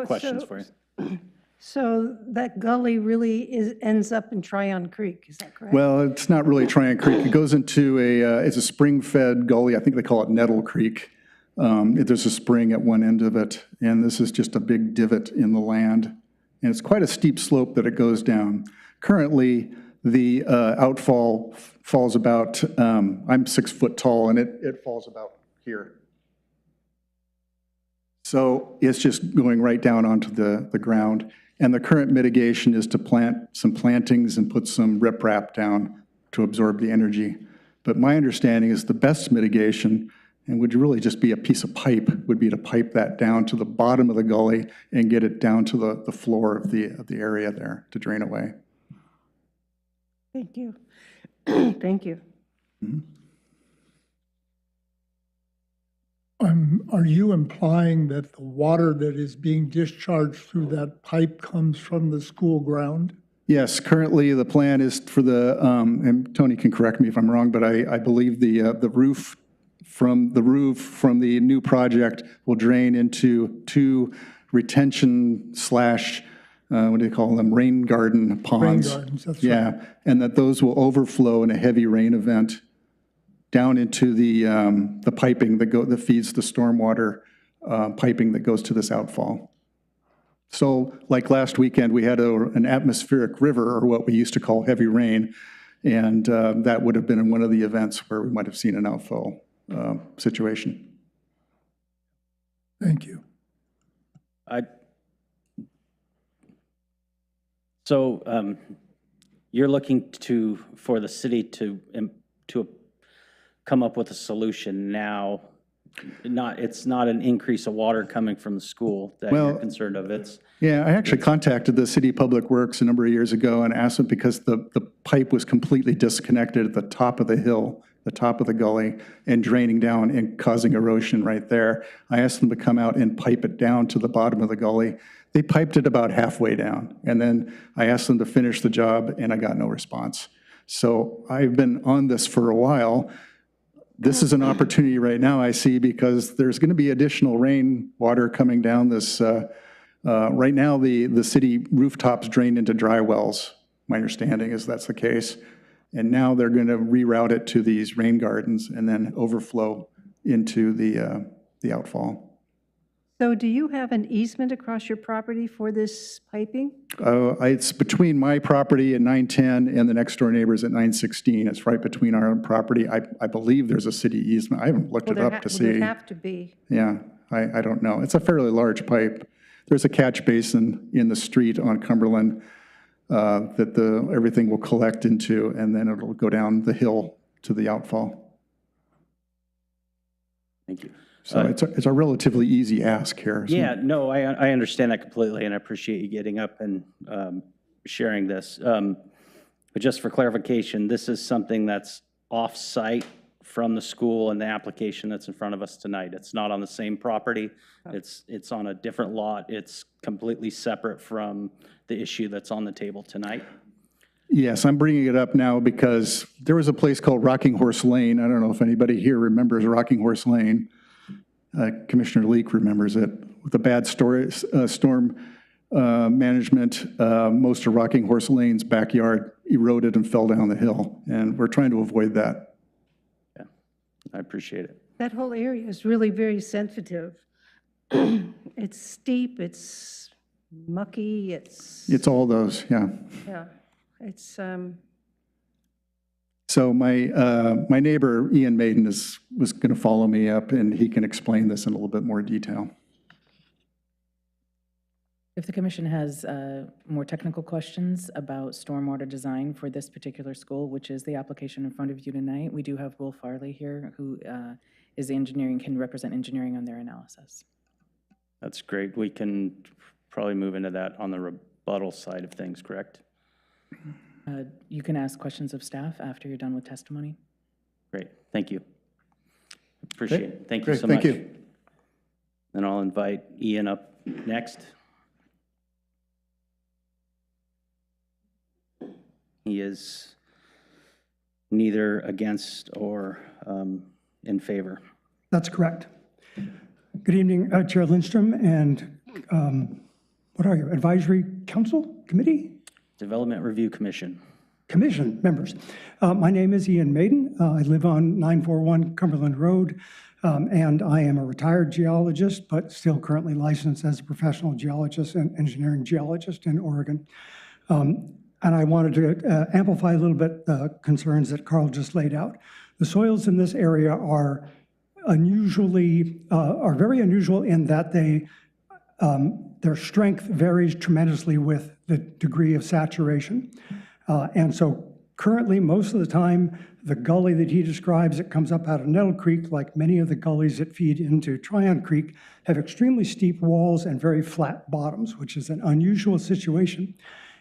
questions for you. So that gully really ends up in Tryon Creek, is that correct? Well, it's not really Tryon Creek. It goes into it's a spring-fed gully. I think they call it Nettle Creek. There's a spring at one end of it, and this is just a big divot in the land. And it's quite a steep slope that it goes down. Currently, the outfall falls about, I'm 6 foot tall, and it falls about here. So it's just going right down onto the ground. And the current mitigation is to plant some plantings and put some riprap down to absorb the energy. But my understanding is the best mitigation, and would really just be a piece of pipe, would be to pipe that down to the bottom of the gully and get it down to the floor of the area there to drain away. Thank you. Thank you. Mm-hmm. Are you implying that the water that is being discharged through that pipe comes from the school ground? Yes, currently the plan is for the, and Tony can correct me if I'm wrong, but I believe the roof from the roof from the new project will drain into 2 retention slash, what do they call them, rain garden ponds. Rain gardens, that's right. Yeah, and that those will overflow in a heavy rain event down into the piping that feeds the stormwater piping that goes to this outfall. So like last weekend, we had an atmospheric river, or what we used to call heavy rain, and that would have been in one of the events where we might have seen an outfall situation. Thank you. So you're looking for the city to come up with a solution now. It's not an increase of water coming from the school that you're concerned of. Yeah, I actually contacted the City Public Works a number of years ago and asked them, because the pipe was completely disconnected at the top of the hill, the top of the gully, and draining down and causing erosion right there. I asked them to come out and pipe it down to the bottom of the gully. They piped it about halfway down, and then I asked them to finish the job, and I got no response. So I've been on this for a while. This is an opportunity right now, I see, because there's going to be additional rainwater coming down this. Right now, the city rooftops drain into dry wells. My understanding is that's the case. And now they're going to reroute it to these rain gardens and then overflow into the outfall. So do you have an easement across your property for this piping? It's between my property at 910 and the next door neighbors at 916. It's right between our own property. I believe there's a city easement. I haven't looked it up to see. Well, there have to be. Yeah, I don't know. It's a fairly large pipe. There's a catch basin in the street on Cumberland that everything will collect into, and then it'll go down the hill to the outfall. Thank you. So it's a relatively easy ask here. Yeah, no, I understand that completely, and I appreciate you getting up and sharing this. But just for clarification, this is something that's off-site from the school and the application that's in front of us tonight. It's not on the same property. It's on a different lot. It's completely separate from the issue that's on the table tonight. Yes, I'm bringing it up now because there was a place called Rocking Horse Lane. I don't know if anybody here remembers Rocking Horse Lane. Commissioner Leek remembers it. With the bad storm management, most of Rocking Horse Lane's backyard eroded and fell down the hill, and we're trying to avoid that. Yeah, I appreciate it. That whole area is really very sensitive. It's steep, it's mucky, It's all those, yeah. yeah, it's, So my neighbor, Ian Maiden, was going to follow me up, and he can explain this in a little bit more detail. If the commission has more technical questions about stormwater design for this particular school, which is the application in front of you tonight, we do have Will Farley here, who is engineering, can represent engineering on their analysis. That's great. We can probably move into that on the rebuttal side of things, correct? You can ask questions of staff after you're done with testimony. Great, thank you. Appreciate it. Thank you Great, so thank much. you. Then I'll invite Ian up next. He is neither against or in favor. That's correct. Good evening, Chair Lindstrom and what are you, Advisory Council Committee? Development Review Commission. Commission members. My name is Ian Maiden. I live on 941 Cumberland Road, and I am a retired geologist, but still currently licensed as a professional geologist and engineering geologist in Oregon. And I wanted to amplify a little bit the concerns that Carl just laid out. The soils in this area are very unusual in that their strength varies tremendously with the degree of saturation. And so currently, most of the time, the gully that he describes that comes up out of Nettle Creek, like many of the gullies that feed into Tryon Creek, have extremely steep walls and very flat bottoms, which is an unusual situation.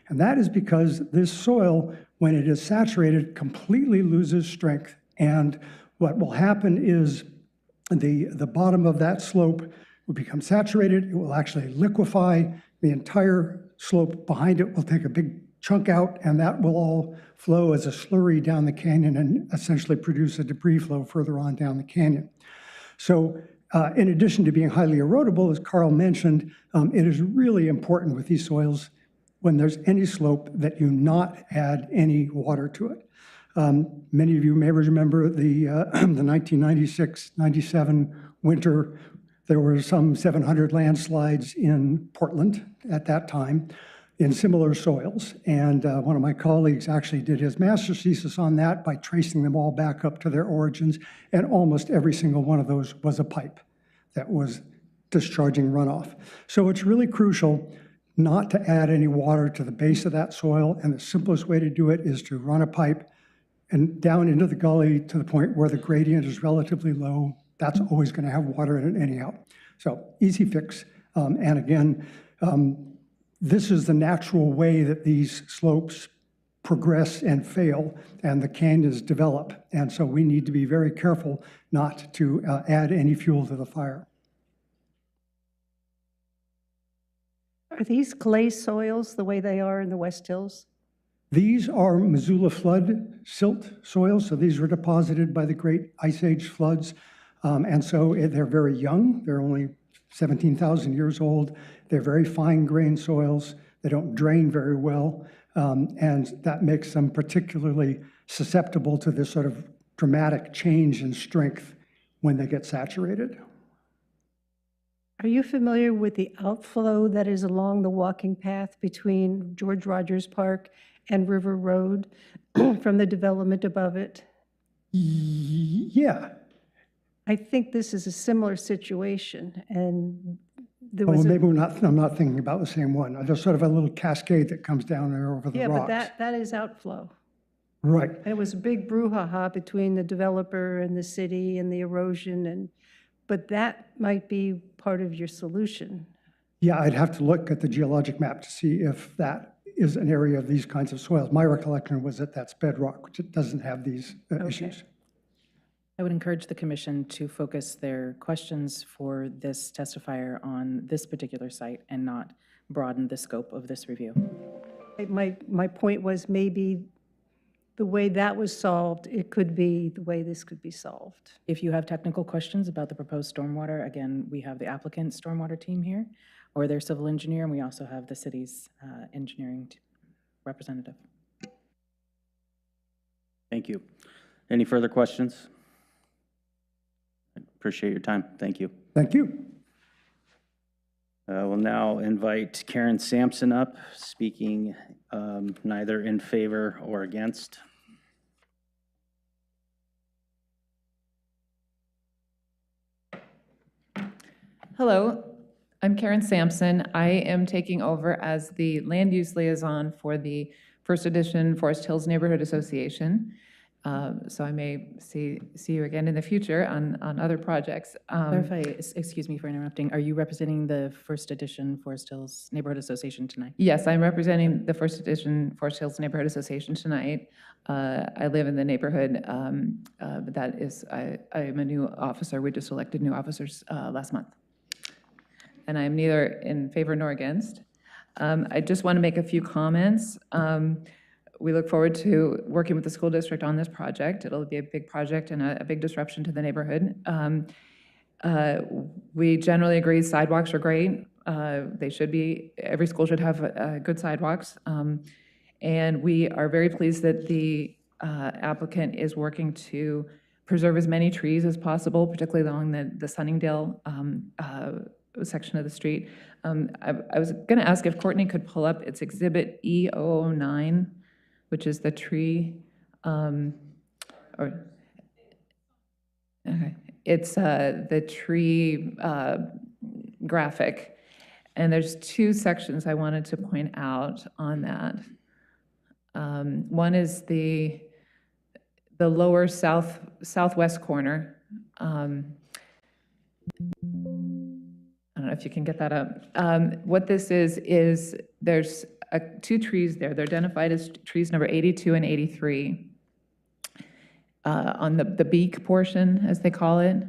And that is because this soil, when it is saturated, completely loses strength. And what will happen is the bottom of that slope will become saturated. It will actually liquefy. The entire slope behind it will take a big chunk out, and that will all flow as a slurry down the canyon and essentially produce a debris flow further on down the canyon. So in addition to being highly erodible, as Carl mentioned, it is really important with these soils when there's any slope that you not add any water to it. Many of you may remember the 1996-97 winter. There were some 700 landslides in Portland at that time in similar soils. And one of my colleagues actually did his master's thesis on that by tracing them all back up to their origins. And almost every single one of those was a pipe that was discharging runoff. So it's really crucial not to add any water to the base of that soil. And the simplest way to do it is to run a pipe and down into the gully to the point where the gradient is relatively low. That's always going to have water in it anyhow. So easy fix. And again, this is the natural way that these slopes progress and fail and the canyons develop. And so we need to be very careful not to add any fuel to the fire. Are these clay soils the way they are in the West Hills? These are Missoula flood silt soils, so these were deposited by the Great Ice Age floods. And so they're very young. They're only 17,000 years old. They're very fine-grained soils. They don't drain very well, and that makes them particularly susceptible to this sort of dramatic change in strength when they get saturated. Are you familiar with the outflow that is along the walking path between George Rogers Park and River Road from the development above it? Yeah. I think this is a similar situation, and there was maybe I'm not thinking about the same one. There's sort of a little cascade that comes down there over the rocks. But that is outflow. Right. And it was a big brouhaha between the developer and the city and the erosion, but that might be part of your solution. Yeah, I'd have to look at the geologic map to see if that is an area of these kinds of soils. My recollection was that that's bedrock, which it doesn't have these issues. I would encourage the commission to focus their questions for this testifier on this particular site and not broaden the scope of this review. My point was maybe the way that was solved, it could be the way this could be solved. If you have technical questions about the proposed stormwater, again, we have the applicant's stormwater team here, or their civil engineer, and we also have the city's engineering representative. Thank you. Any further questions? I appreciate your time. Thank you. Thank you. We'll now invite Karen Sampson up, speaking neither in favor or against. Hello, I'm Karen Sampson. I am taking over as the land use liaison for the First Edition Forest Hills Neighborhood Association. So I may see you again in the future on other projects. Clarify, excuse me for interrupting, are you representing the First Edition Forest Hills Neighborhood Association tonight? Yes, I'm representing the First Edition Forest Hills Neighborhood Association tonight. I live in the neighborhood, but that is, I am a new officer. We just elected new officers last month. And I'm neither in favor nor against. I just want to make a few comments. We look forward to working with the school district on this project. It'll be a big project and a big disruption to the neighborhood. We generally agree sidewalks are great. They should be, every school should have good sidewalks. And we are very pleased that the applicant is working to preserve as many trees as possible, particularly along the Sunningdale section of the street. I was going to ask if Courtney could pull up its exhibit E009, which is the tree, it's the tree graphic. And there's two sections I wanted to point out on that. One is the lower southwest corner. I don't know if you can get that up. What this is there's two trees there. They're identified as trees number 82 and 83 on the beak portion, as they call it.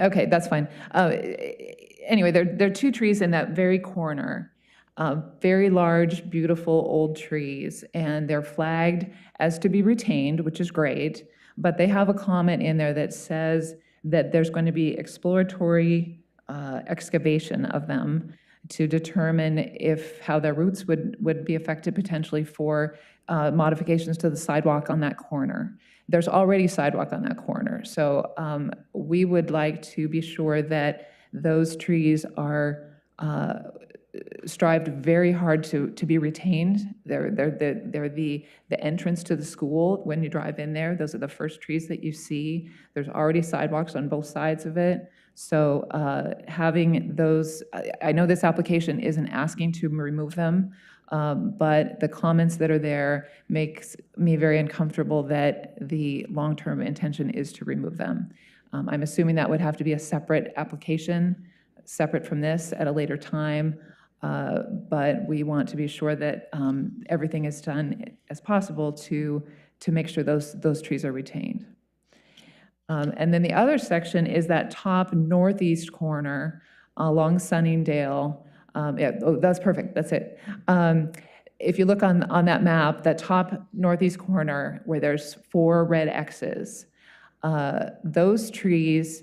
Okay, that's fine. Anyway, there are two trees in that very corner, very large, beautiful old trees, and they're flagged as to be retained, which is great, but they have a comment in there that says that there's going to be exploratory excavation of them to determine how their roots would be affected potentially for modifications to the sidewalk on that corner. There's already sidewalk on that corner, so we would like to be sure that those trees are strived very hard to be retained. They're the entrance to the school when you drive in there. Those are the first trees that you see. There's already sidewalks on both sides of it. So having those, I know this application isn't asking to remove them, but the comments that are there makes me very uncomfortable that the long-term intention is to remove them. I'm assuming that would have to be a separate application, separate from this at a later time, but we want to be sure that everything is done as possible to make sure those trees are retained. And then the other section is that top northeast corner along Sunningdale. Yeah, oh, that's perfect, that's it. If you look on that map, that top northeast corner where there's 4 red X's, those trees,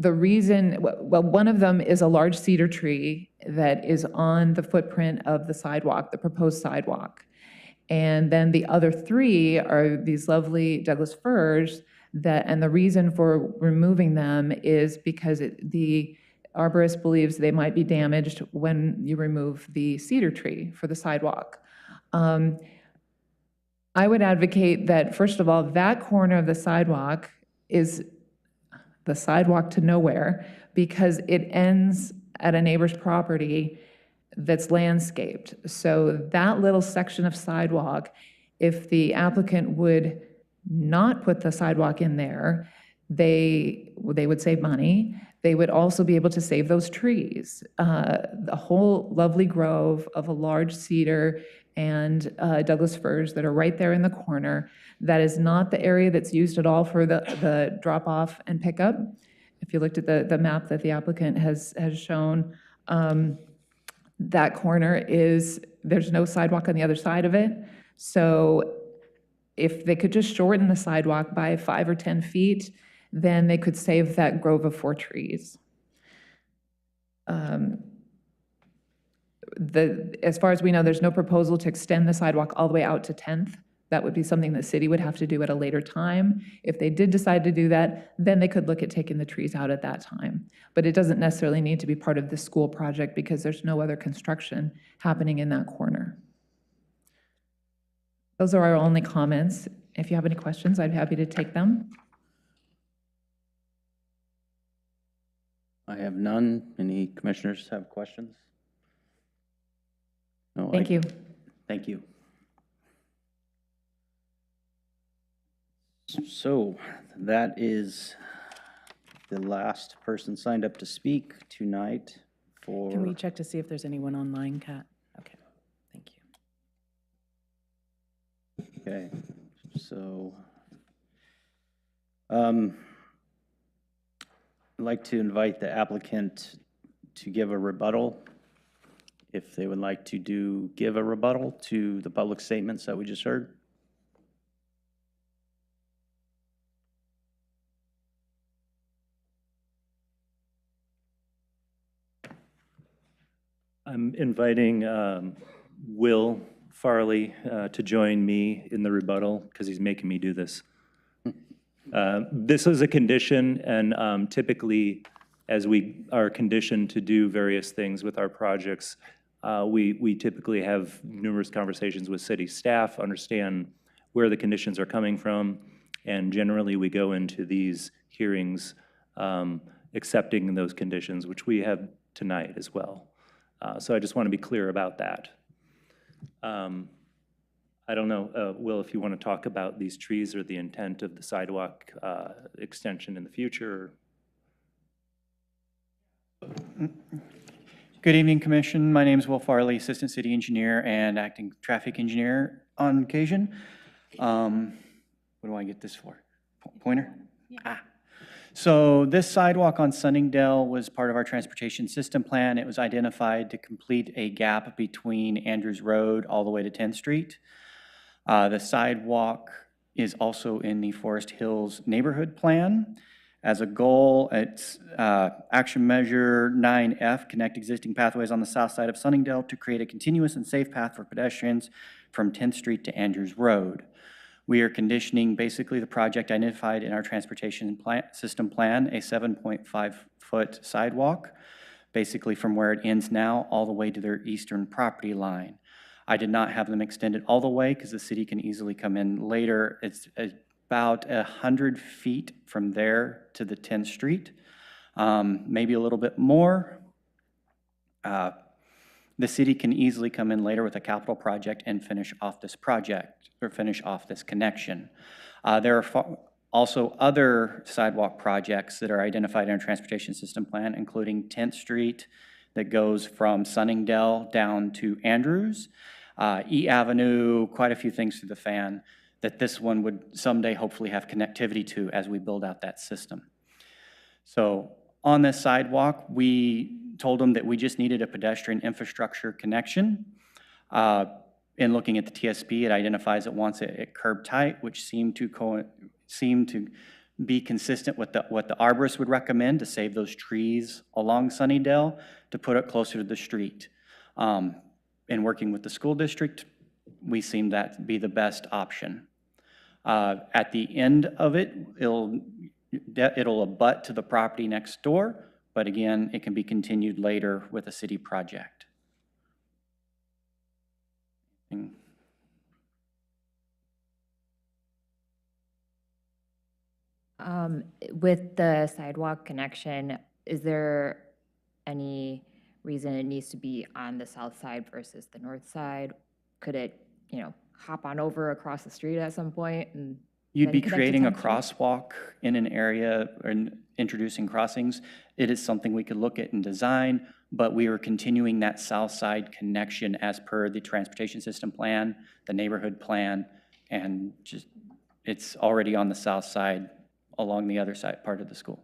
the reason, well, one of them is a large cedar tree that is on the footprint of the sidewalk, the proposed sidewalk. And then the other 3 are these lovely Douglas firs and the reason for removing them is because the arborist believes they might be damaged when you remove the cedar tree for the sidewalk. I would advocate that, first of all, that corner of the sidewalk is the sidewalk to nowhere because it ends at a neighbor's property that's landscaped. So that little section of sidewalk, if the applicant would not put the sidewalk in there, they would save money. They would also be able to save those trees. The whole lovely grove of a large cedar and Douglas firs that are right there in the corner. That is not the area that's used at all for the drop-off and pickup. If you looked at the map that the applicant has shown, that corner there's no sidewalk on the other side of it. So if they could just shorten the sidewalk by 5 or 10 feet, then they could save that grove of 4 trees. As far as we know, there's no proposal to extend the sidewalk all the way out to 10th. That would be something the city would have to do at a later time. If they did decide to do that, then they could look at taking the trees out at that time. But it doesn't necessarily need to be part of the school project because there's no other construction happening in that corner. Those are our only comments. If you have any questions, I'd be happy to take them. I have none. Any commissioners have questions? No, Thank you. Thank you. So that is the last person signed up to speak tonight for... Can we check to see if there's anyone online, Kat? Okay, thank you. Okay, so I'd like to invite the applicant to give a rebuttal, if they would like to give a rebuttal to the public statements that we just heard. I'm inviting Will Farley to join me in the rebuttal because he's making me do this. This is a condition, and typically, as we are conditioned to do various things with our projects, we typically have numerous conversations with city staff, understand where the conditions are coming from, and generally we go into these hearings accepting those conditions, which we have tonight as well. So I just want to be clear about that. I don't know, Will, if you want to talk about these trees or the intent of the sidewalk extension in the future. Good evening, Commission. My name is Will Farley, Assistant City Engineer and Acting Traffic Engineer on occasion. What do I get this for? Pointer? Yeah. So this sidewalk on Sunningdale was part of our transportation system plan. It was identified to complete a gap between Andrews Road all the way to 10th Street. The sidewalk is also in the Forest Hills neighborhood plan. As a goal, it's action measure 9F, connect existing pathways on the south side of Sunningdale to create a continuous and safe path for pedestrians from 10th Street to Andrews Road. We are conditioning basically the project identified in our transportation system plan, a 7.5-foot sidewalk, basically from where it ends now all the way to their eastern property line. I did not have them extended all the way because the city can easily come in later. It's about 100 feet from there to the 10th Street, maybe a little bit more. The city can easily come in later with a capital project and finish off this project, or finish off this connection. There are also other sidewalk projects that are identified in our transportation system plan, including 10th Street that goes from Sunningdale down to Andrews, E Avenue, quite a few things through the fan that this one would someday hopefully have connectivity to as we build out that system. So on this sidewalk, we told them that we just needed a pedestrian infrastructure connection. In looking at the TSP, it identifies it wants it at curb tight, which seemed to be consistent with what the arborist would recommend to save those trees along Sunnydale to put it closer to the street. In working with the school district, we seemed that to be the best option. At the end of it, it'll abut to the property next door, but again, it can be continued later with a city project. With the sidewalk connection, is there any reason it needs to be on the south side versus the north side? Could it, hop on over across the street at some point and You'd be then connect to creating a 10th Street? crosswalk in an area or introducing crossings. It is something we could look at and design, but we are continuing that south side connection as per the transportation system plan, the neighborhood plan, and just, it's already on the south side along the other side part of the school.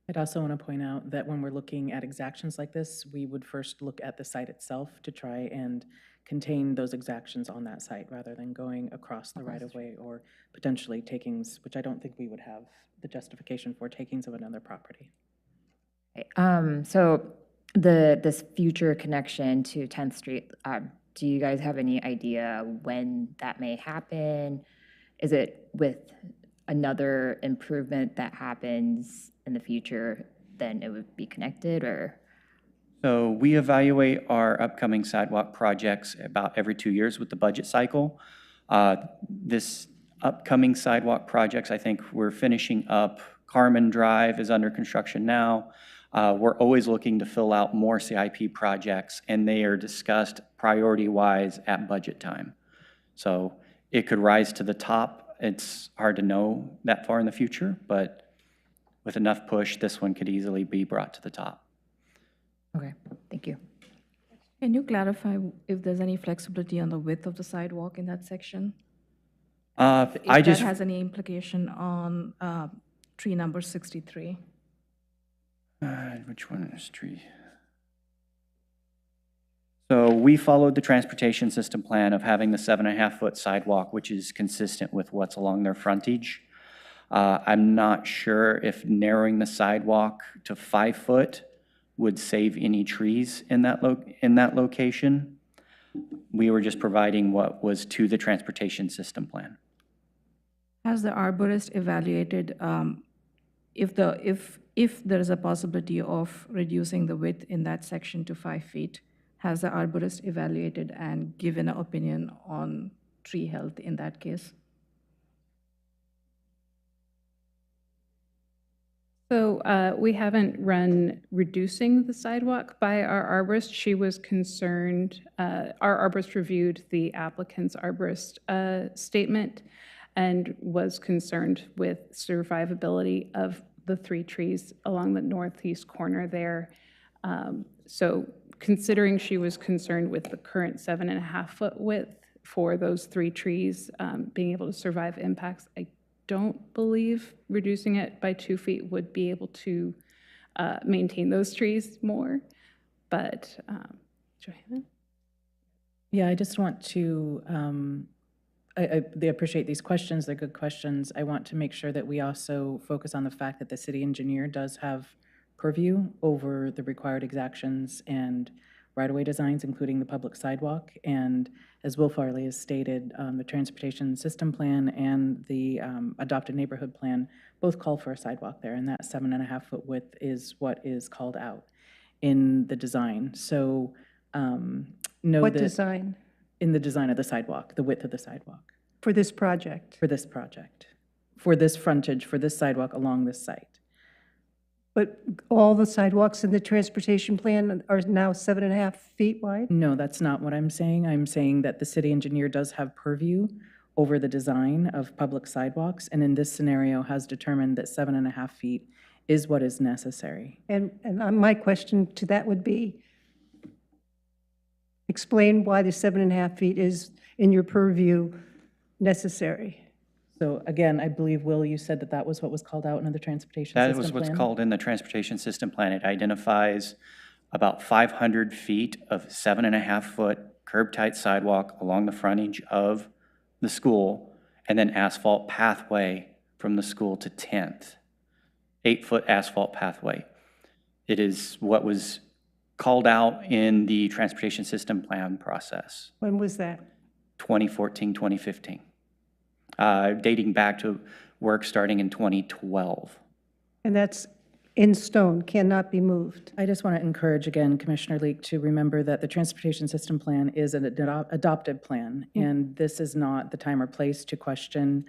I'd also want to point out that when we're looking at exactions like this, we would first look at the site itself to try and contain those exactions on that site rather than going across the right-of-way or potentially takings, which I don't think we would have the justification for takings of another property. So this future connection to 10th Street, do you guys have any idea when that may happen? Is it with another improvement that happens in the future, then it would be connected, or? So we evaluate our upcoming sidewalk projects about every 2 years with the budget cycle. This upcoming sidewalk projects, I think we're finishing up. Carmen Drive is under construction now. We're always looking to fill out more CIP projects, and they are discussed priority-wise at budget time. So it could rise to the top. It's hard to know that far in the future, but with enough push, this one could easily be brought to the top. Okay, thank you. Can you clarify if there's any flexibility on the width of the sidewalk in that section? If that has any implication on tree number 63? Which one is tree? So we followed the transportation system plan of having the 7.5-foot sidewalk, which is consistent with what's along their frontage. I'm not sure if narrowing the sidewalk to 5 foot would save any trees in that location. We were just providing what was to the transportation system plan. Has the arborist evaluated if there is a possibility of reducing the width in that section to 5 feet? Has the arborist evaluated and given an opinion on tree health in that case? So we haven't run reducing the sidewalk by our arborist. She was concerned, our arborist reviewed the applicant's arborist statement and was concerned with survivability of the 3 trees along the northeast corner there. So considering she was concerned with the current 7.5-foot width for those 3 trees being able to survive impacts, I don't believe reducing it by 2 feet would be able to maintain those trees more. But, Johanna? Yeah, I just want to, they appreciate these questions, they're good questions. I want to make sure that we also focus on the fact that the city engineer does have purview over the required exactions and right-of-way designs, including the public sidewalk. And as Will Farley has stated, the transportation system plan and the adopted neighborhood plan both call for a sidewalk there, and that 7.5-foot width is what is called out in the design. So know What that design in the design of the sidewalk, the width of the sidewalk, for this project? for this project, for this frontage, for this sidewalk along this site. But all the sidewalks in the transportation plan are now 7.5 feet wide? No, that's not what I'm saying. I'm saying that the city engineer does have purview over the design of public sidewalks, and in this scenario has determined that 7.5 feet is what is necessary. And my question to that would be, explain why the 7.5 feet is, in your purview, necessary. So again, I believe, Will, you said that that was what was called out in the transportation system That plan? was what's called in the transportation system plan. It identifies about 500 feet of 7.5-foot curb-tight sidewalk along the frontage of the school, and then asphalt pathway from the school to 10th. 8-foot asphalt pathway. It is what was called out in the transportation system plan process, When was that? 2014, 2015, dating back to work starting in 2012. And that's in stone, cannot be moved. I just want to encourage, again, Commissioner Leek, to remember that the transportation system plan is an adopted plan, and this is not the time or place to question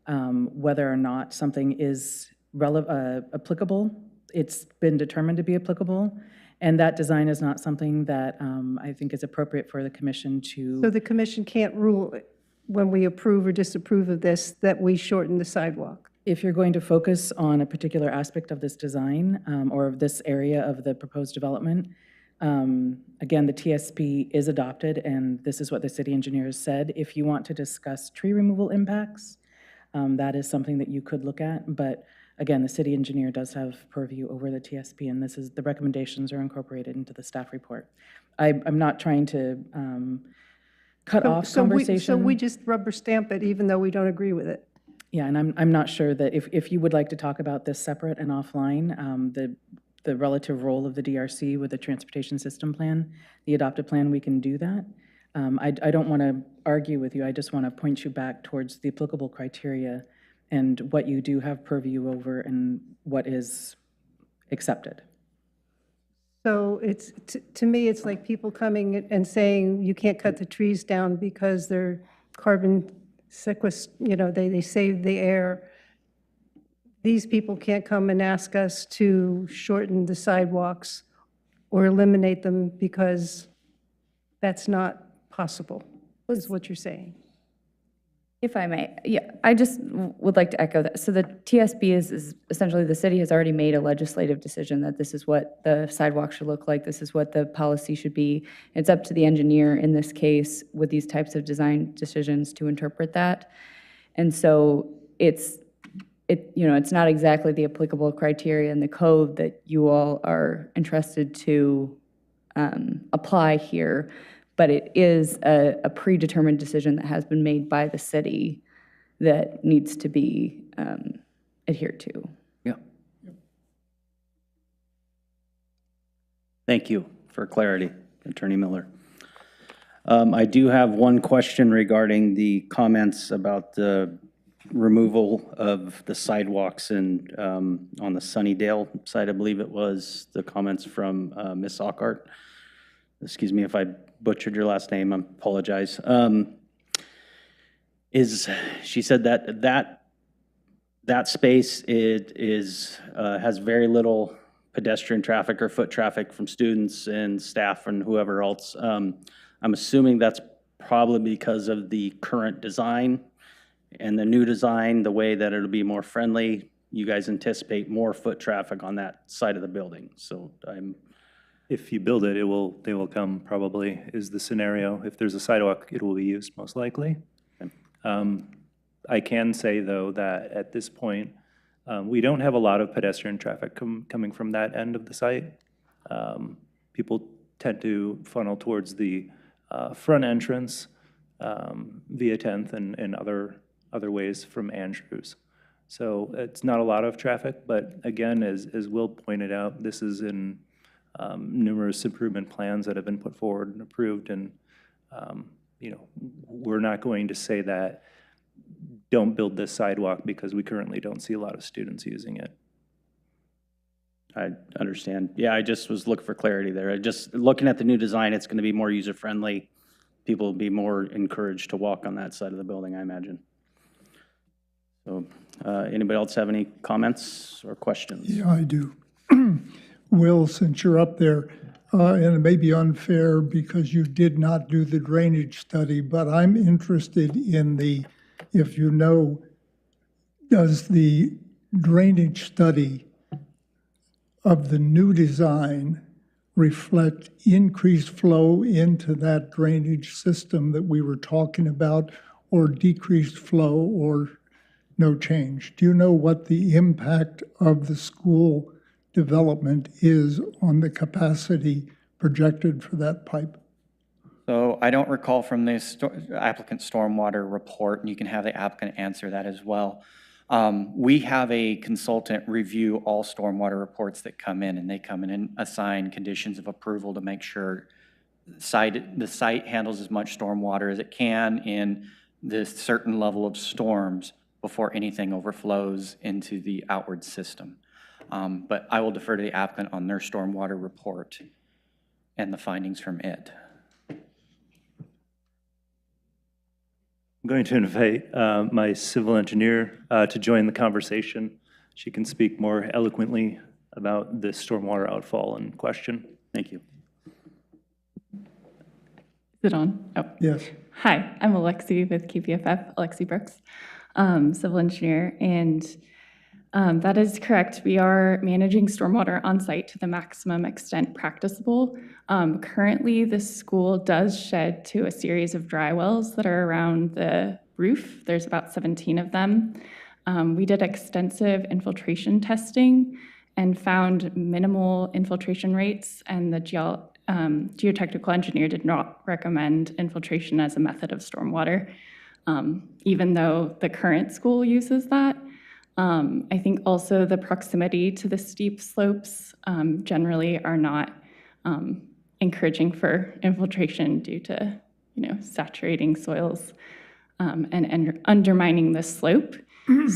whether or not something is applicable. It's been determined to be applicable, and that design is not something that I think is appropriate for the commission to. So the commission can't rule when we approve or disapprove of this that we shorten the sidewalk? If you're going to focus on a particular aspect of this design or of this area of the proposed development, again, the TSP is adopted, and this is what the city engineer has said. If you want to discuss tree removal impacts, that is something that you could look at. But again, the city engineer does have purview over the TSP, and this is, the recommendations are incorporated into the staff report. I'm not trying to cut off conversation. So we just rubber stamp it even though we don't agree with it? Yeah, and I'm not sure that if you would like to talk about this separate and offline, the relative role of the DRC with the transportation system plan, the adopted plan, we can do that. I don't want to argue with you. I just want to point you back towards the applicable criteria and what you do have purview over and what is accepted. So it's, to me, it's like people coming and saying you can't cut the trees down because they're carbon they save the air. These people can't come and ask us to shorten the sidewalks or eliminate them because that's not possible, is what you're saying. If I may, yeah, I just would like to echo that. So the TSB is essentially, the city has already made a legislative decision that this is what the sidewalk should look like, this is what the policy should be. It's up to the engineer in this case with these types of design decisions to interpret that. And so it's not exactly the applicable criteria in the code that you all are entrusted to apply here. But it is a predetermined decision that has been made by the city that needs to be adhered to. Yeah. Thank you for clarity, Attorney Miller. I do have one question regarding the comments about the removal of the sidewalks and on the Sunnydale side, I believe it was, the comments from Ms. Ockart. Excuse me if I butchered your last name, I apologize. She said that space has very little pedestrian traffic or foot traffic from students and staff and whoever else. I'm assuming that's probably because of the current design and the new design, the way that it'll be more friendly. You guys anticipate more foot traffic on that side of the building. So If you build it, they will come probably, is the scenario. If there's a sidewalk, it will be used most likely. I can say, though, that at this point, we don't have a lot of pedestrian traffic coming from that end of the site. People tend to funnel towards the front entrance via 10th and other ways from Andrews. So it's not a lot of traffic, but again, as Will pointed out, this is in numerous improvement plans that have been put forward and approved, and you know, we're not going to say that don't build this sidewalk because we currently don't see a lot of students using it. I understand. Yeah, I just was looking for clarity there. Just looking at the new design, it's going to be more user-friendly. People will be more encouraged to walk on that side of the building, I imagine. So, anybody else have any comments or questions? Yeah, I do. Will, since you're up there, and it may be unfair because you did not do the drainage study, but I'm interested in the, if you know, does the drainage study of the new design reflect increased flow into that drainage system that we were talking about, or decreased flow, or no change? Do you know what the impact of the school development is on the capacity projected for that pipe? So I don't recall from the applicant stormwater report, and you can have the applicant answer that as well. We have a consultant review all stormwater reports that come in, and they come in and assign conditions of approval to make sure the site handles as much stormwater as it can in this certain level of storms before anything overflows into the outward system. But I will defer to the applicant on their stormwater report and the findings from it. I'm going to invite my civil engineer to join the conversation. She can speak more eloquently about this stormwater outfall in question. Thank you. Is it on? Oh. Yes. Hi, I'm Alexi with KPFF, Alexi Brooks, civil engineer, and that is correct. We are managing stormwater on site to the maximum extent practicable. Currently, the school does shed to a series of dry wells that are around the roof. There's about 17 of them. We did extensive infiltration testing and found minimal infiltration rates, and the geotechnical engineer did not recommend infiltration as a method of stormwater, even though the current school uses that. I think also the proximity to the steep slopes generally are not encouraging for infiltration due to, saturating soils and undermining the slope.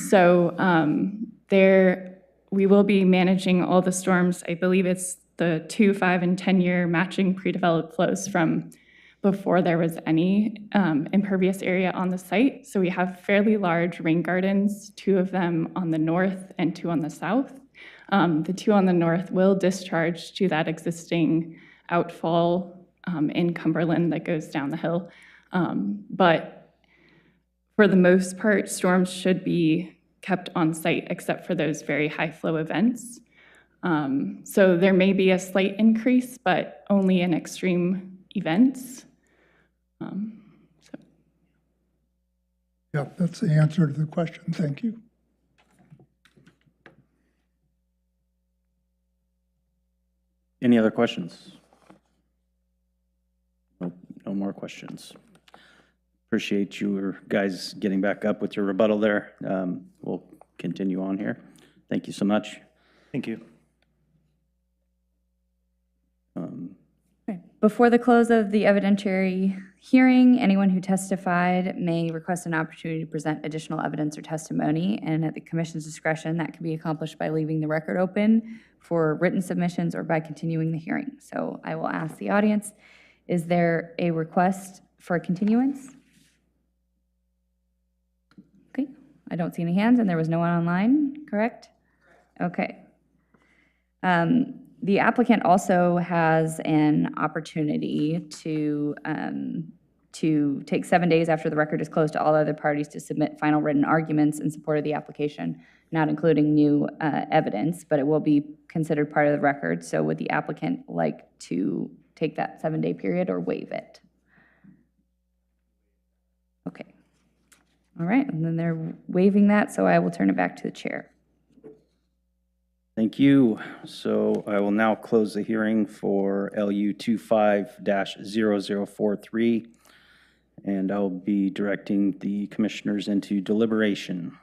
So we will be managing all the storms. I believe it's the 2, 5, and 10-year matching pre-developed flows from before there was any impervious area on the site. So we have fairly large rain gardens, 2 of them on the north and 2 on the south. The 2 on the north will discharge to that existing outfall in Cumberland that goes down the hill. But for the most part, storms should be kept on site except for those very high flow events. So there may be a slight increase, but only in extreme events. Yeah, that's the answer to the question. Thank you. Any other questions? Nope, no more questions. Appreciate you guys getting back up with your rebuttal there. We'll continue on here. Thank you so much. Thank you. Before the close of the evidentiary hearing, anyone who testified may request an opportunity to present additional evidence or testimony, and at the Commission's discretion, that can be accomplished by leaving the record open for written submissions or by continuing the hearing. So I will ask the audience, is there a request for a continuance? Okay, I don't see any hands, and there was no one online, correct? Okay. The applicant also has an opportunity to take 7 days after the record is closed to all other parties to submit final written arguments in support of the application, not including new evidence, but it will be considered part of the record. So would the applicant like to take that 7-day period or waive it? Okay. All right, and then they're waiving that, so I will turn it back to the chair. Thank you. So I will now close the hearing for LU 25-0043, and I'll be directing the commissioners into deliberation.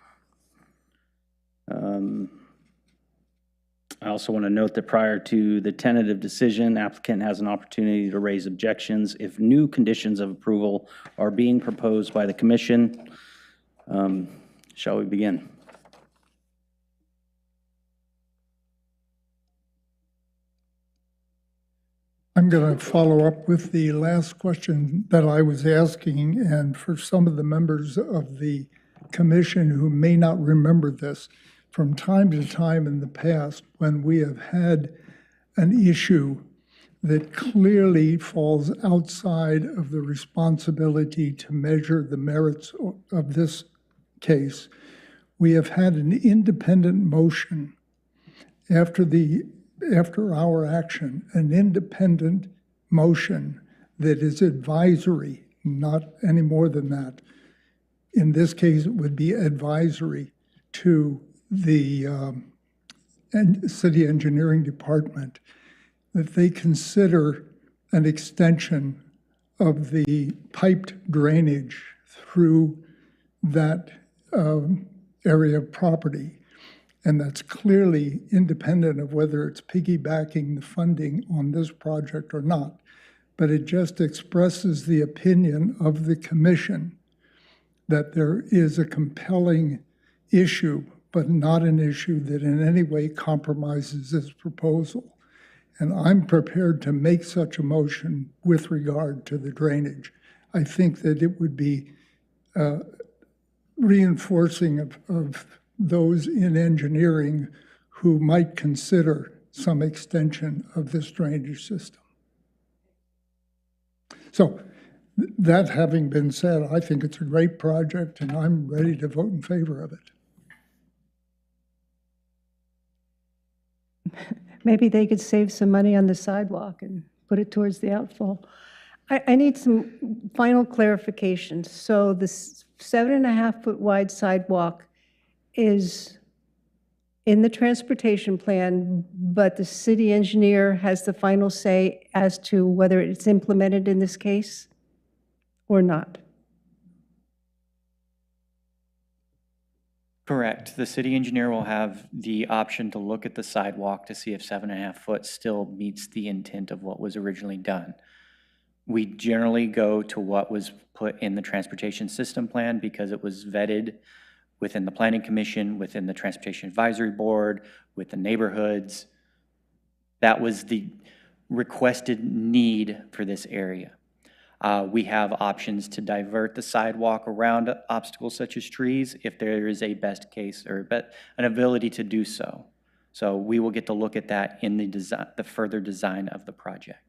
I also want to note that prior to the tentative decision, applicant has an opportunity to raise objections if new conditions of approval are being proposed by the commission. Shall we begin? I'm going to follow up with the last question that I was asking, and for some of the members of the commission who may not remember this, from time to time in the past, when we have had an issue that clearly falls outside of the responsibility to measure the merits of this case, we have had an independent motion after our action, an independent motion that is advisory, not any more than that. In this case, it would be advisory to the city engineering department that they consider an extension of the piped drainage through that area of property. And that's clearly independent of whether it's piggybacking the funding on this project or not. But it just expresses the opinion of the commission that there is a compelling issue, but not an issue that in any way compromises this proposal. And I'm prepared to make such a motion with regard to the drainage. I think that it would be reinforcing of those in engineering who might consider some extension of this drainage system. So that having been said, I think it's a great project and I'm ready to vote in favor of it. Maybe they could save some money on the sidewalk and put it towards the outfall. I need some final clarifications. So this 7.5-foot wide sidewalk is in the transportation plan, but the city engineer has the final say as to whether it's implemented in this case or not. Correct. The city engineer will have the option to look at the sidewalk to see if 7.5 foot still meets the intent of what was originally done. We generally go to what was put in the transportation system plan because it was vetted within the planning commission, within the transportation advisory board, with the neighborhoods. That was the requested need for this area. We have options to divert the sidewalk around obstacles such as trees if there is a best case or an ability to do so. So we will get to look at that in the design, the further design of the project.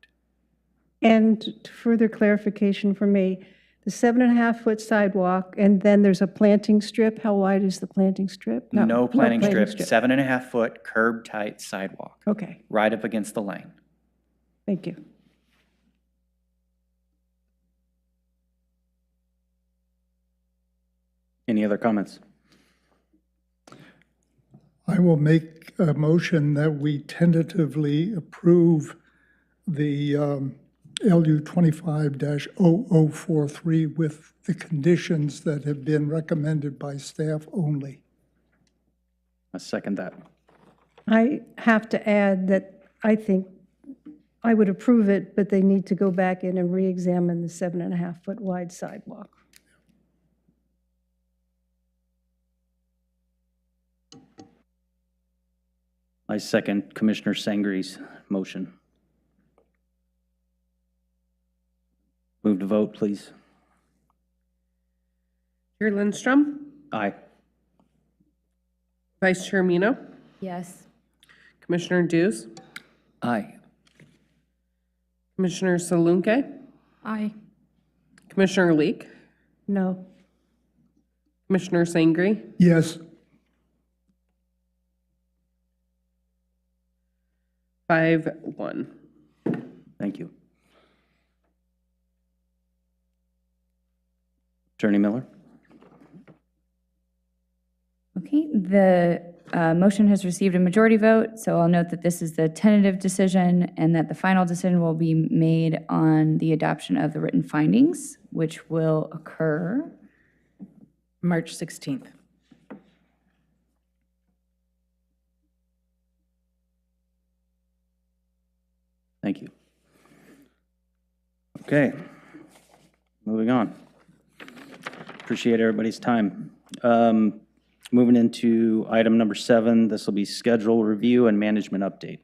And further clarification for me, the 7.5-foot sidewalk, and then there's a planting strip. How wide is the planting strip? No planting strip, 7.5 foot curb tight sidewalk. Okay. Right up against the lane. Thank you. Any other comments? I will make a motion that we tentatively approve the LU 25-0043 with the conditions that have been recommended by staff only. I second that. I have to add that I think I would approve it, but they need to go back in and re-examine the 7.5-foot wide sidewalk. I second Commissioner Sangre's motion. Move to vote, please. Chair Lindstrom, Aye. Vice Chair Mino, Yes. Commissioner Dews, Aye. Commissioner Salunke, Aye. Commissioner Leek, No. Commissioner Sangre, Yes. 5-1. Thank you. Attorney Miller? Okay, the motion has received a majority vote, so I'll note that this is the tentative decision and that the final decision will be made on the adoption of the written findings, which will occur March 16th. Thank you. Okay, moving on. Appreciate everybody's time. Moving into item number 7, this will be schedule review and management update.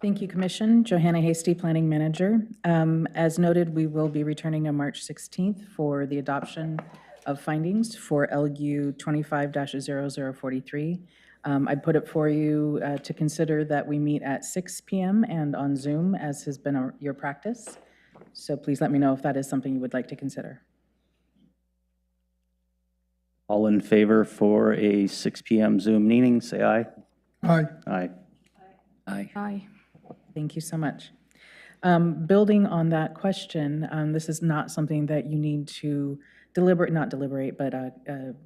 Thank you, Commission. Johanna Hasty, Planning Manager. As noted, we will be returning on March 16th for the adoption of findings for LU 25-0043. I put it for you to consider that we meet at 6 p.m. and on Zoom, as has been your practice. So please let me know if that is something you would like to consider. All in favor for a 6 p.m. Zoom meeting, say aye. Aye. Aye. Aye. Aye. Thank you so much. Building on that question, this is not something that you need to not deliberate, but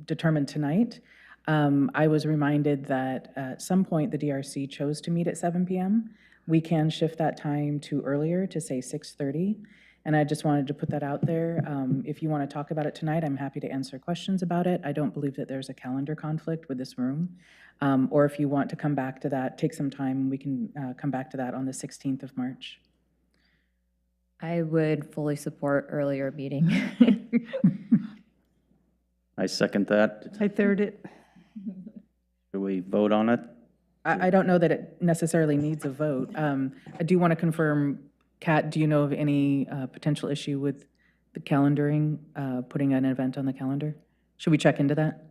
determine tonight. I was reminded that at some point the DRC chose to meet at 7 p.m. We can shift that time to earlier, to say 6:30. And I just wanted to put that out there. If you want to talk about it tonight, I'm happy to answer questions about it. I don't believe that there's a calendar conflict with this room. Or if you want to come back to that, take some time, we can come back to that on the 16th of March. I would fully support earlier meeting. I second that. I third it. Do we vote on it? I don't know that it necessarily needs a vote. I do want to confirm, Kat, do you know of any potential issue with the calendaring, putting an event on the calendar? Should we check into that?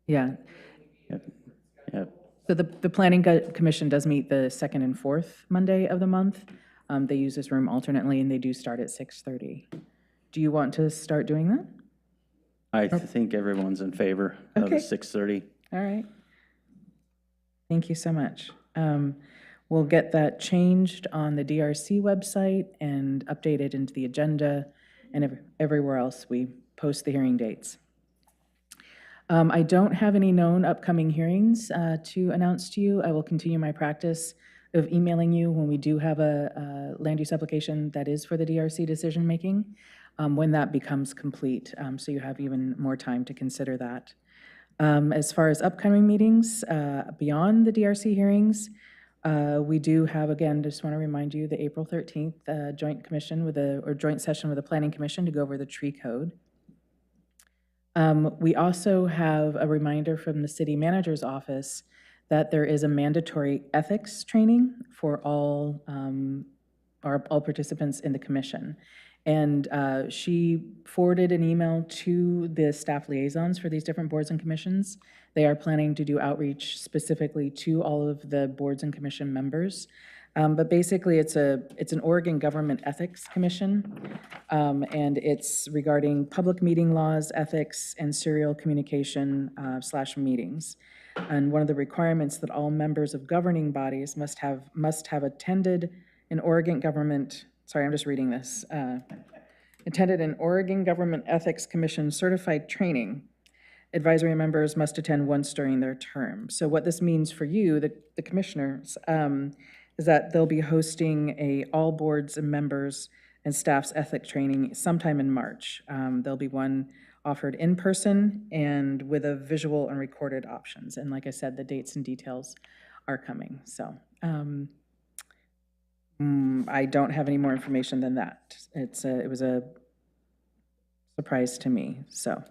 Yeah. Yep. So the Planning Commission does meet the second and fourth Monday of the month. They use this room alternately, and they do start at 6:30. Do you want to start doing that? I think everyone's in favor of the 6:30. All right. Thank you so much. We'll get that changed on the DRC website and updated into the agenda and everywhere else we post the hearing dates. I don't have any known upcoming hearings to announce to you. I will continue my practice of emailing you when we do have a land use application that is for the DRC decision-making, when that becomes complete, so you have even more time to consider that. As far as upcoming meetings, beyond the DRC hearings, we do have, again, just want to remind you, the April 13th joint session with the Planning Commission to go over the tree code. We also have a reminder from the City Manager's Office that there is a mandatory ethics training for all participants in the commission. And she forwarded an email to the staff liaisons for these different boards and commissions. They are planning to do outreach specifically to all of the boards and commission members. But basically, it's an Oregon Government Ethics Commission, and it's regarding public meeting laws, ethics, and serial communication / meetings. And one of the requirements that all members of governing bodies must have attended an Oregon Government. Sorry, I'm just reading this. Attended an Oregon Government Ethics Commission certified training. Advisory members must attend once during their term. So what this means for you, the commissioners, is that they'll be hosting all boards and members and staff's ethics training sometime in March. There'll be one offered in person and with a visual and recorded options. And like I said, the dates and details are coming. So I don't have any more information than that. It was a surprise to me. So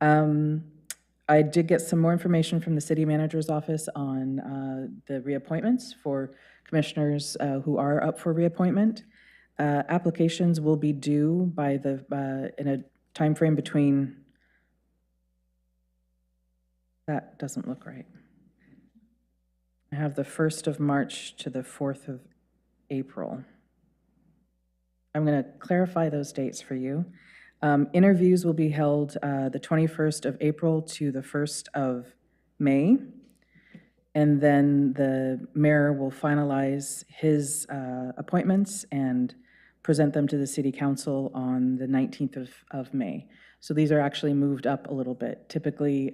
I did get some more information from the City Manager's Office on the reappointments for commissioners who are up for reappointment. Applications will be due by in a time frame between, that doesn't look right. I have the 1st of March to the 4th of April. I'm going to clarify those dates for you. Interviews will be held the 21st of April to the 1st of May. And then the mayor will finalize his appointments and present them to the city council on the 19th of May. So these are actually moved up a little bit. Typically,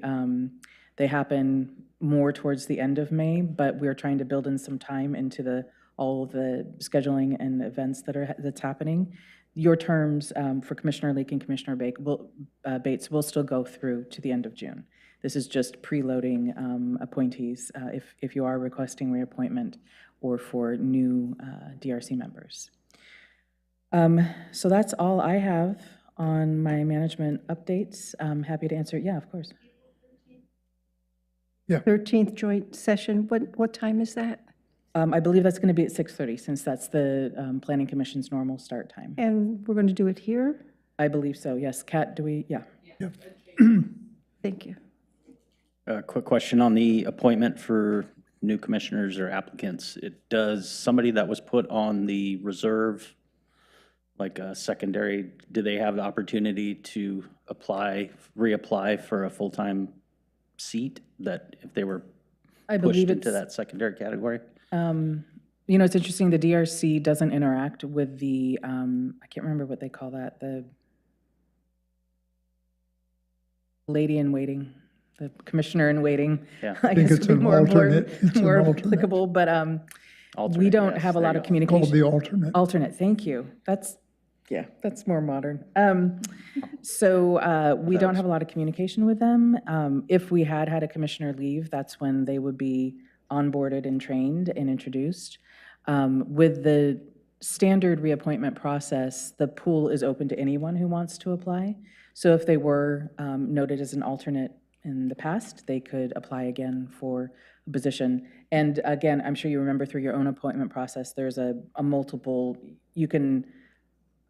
they happen more towards the end of May, but we're trying to build in some time into all of the scheduling and events that's happening. Your terms for Commissioner Leek and Commissioner Bates will still go through to the end of June. This is just preloading appointees if you are requesting reappointment or for new DRC members. So that's all I have on my management updates. I'm happy to answer. Yeah, of course. 13th joint session, what time is that? I believe that's going to be at 6:30, since that's the Planning Commission's normal start time. And we're going to do it here? I believe so, yes. Kat, do we? Yeah. Thank you. A quick question on the appointment for new commissioners or applicants. Does somebody that was put on the reserve, like a secondary, do they have the opportunity to reapply for a full-time seat that if they were pushed into that secondary category? You know, it's interesting, the DRC doesn't interact with the, I can't remember what they call that, the lady in waiting, the commissioner in waiting. Yeah. I think it's an alternate. It's more an alternate. applicable, but we don't have a lot of communication. Called the alternate. Alternate, thank you. Yeah, that's more modern. So we don't have a lot of communication with them. If we had a commissioner leave, that's when they would be onboarded and trained and introduced. With the standard reappointment process, the pool is open to anyone who wants to apply. So if they were noted as an alternate in the past, they could apply again for a position. And again, I'm sure you remember through your own appointment process, there's a multiple, you can,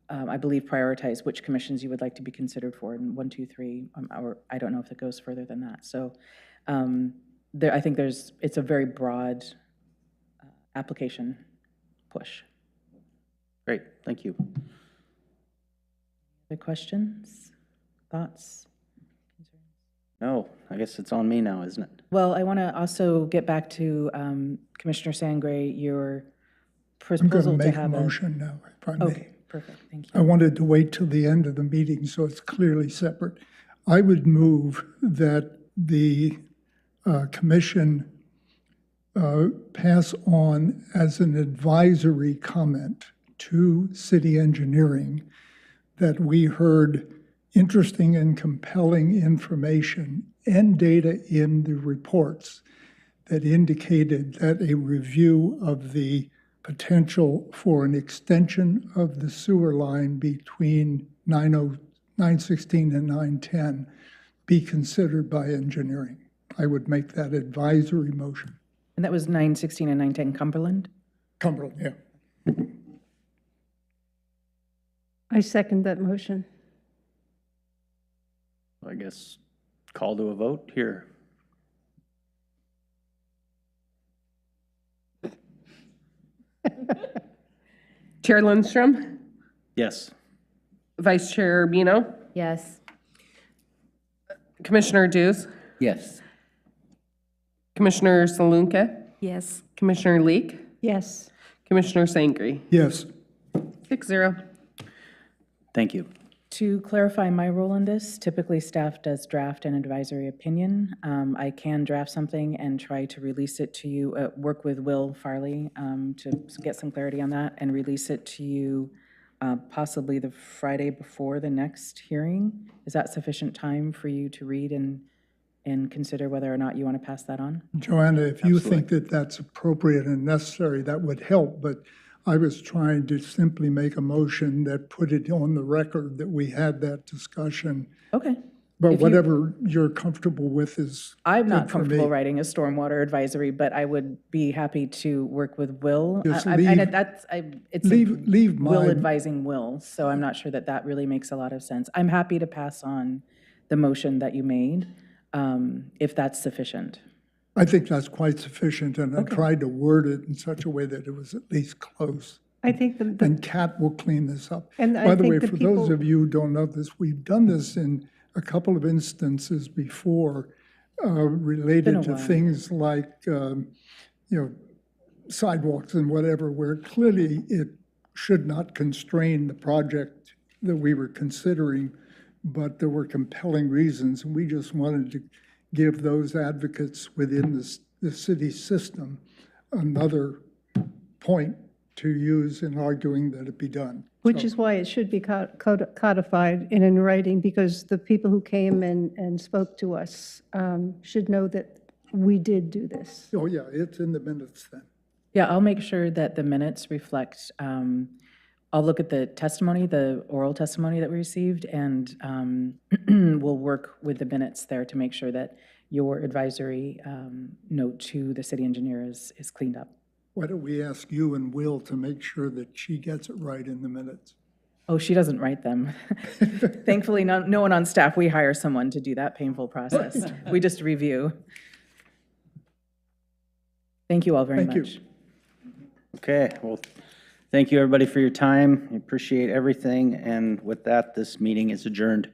I believe, prioritize which commissions you would like to be considered for in 1, 2, 3, or I don't know if it goes further than that. So I think it's a very broad application push. Great, thank you. Other questions, thoughts? No, I guess it's on me now, isn't it? Well, I want to also get back to Commissioner Sangre, your I'm proposal going to to make a have motion now, if I may. Okay, perfect, thank you. I wanted to wait till the end of the meeting so it's clearly separate. I would move that the commission pass on as an advisory comment to city engineering that we heard interesting and compelling information and data in the reports that indicated that a review of the potential for an extension of the sewer line between 916 and 910 be considered by engineering. I would make that advisory motion. And that was 916 and 910 Cumberland? Cumberland, yeah. I second that motion. I guess call to a vote here. Chair Lindstrom, Yes. Vice Chair Urbino, Yes. Commissioner Dews, Yes. Commissioner Salunke, Yes. Commissioner Leek, Yes. Commissioner Sangre. Yes. 6-0. Thank you. To clarify my role in this, typically staff does draft an advisory opinion. I can draft something and try to release it to you, work with Will Farley to get some clarity on that and release it to you possibly the Friday before the next hearing. Is that sufficient time for you to read and consider whether or not you want to pass that on? Joanna, if you think that that's appropriate and necessary, that would help, but I was trying to simply make a motion that put it on the record that we had that discussion. Okay. But whatever you're comfortable with is I'm not good for comfortable me. writing a stormwater advisory, but I would be happy to work with Will. Just And it's leave Will mine. advising Will, so I'm not sure that that really makes a lot of sense. I'm happy to pass on the motion that you made, if that's sufficient. I think that's quite sufficient, and I tried to word it in such a way that it was at least close. I think And Kat will clean this up. And I By the think way, the for those people- of you who don't know this, we've done this in a couple of instances before related to while. things like, sidewalks and whatever, where clearly it should not constrain the project that we were considering, but there were compelling reasons, and we just wanted to give those advocates within the city system another point to use in arguing that it be done. Which is why it should be codified and in writing, because the people who came and spoke to us should know that we did do this. Oh, yeah, it's in the minutes then. Yeah, I'll make sure that the minutes reflect, I'll look at the testimony, the oral testimony that we received, and we'll work with the minutes there to make sure that your advisory note to the city engineer is cleaned up. Why don't we ask you and Will to make sure that she gets it right in the minutes? Oh, she doesn't write them. Thankfully, no one on staff, we hire someone to do that painful process. We just review. Thank you all very much. Thank you. Okay, well, thank you, everybody, for your time. I appreciate everything, and with that, this meeting is adjourned.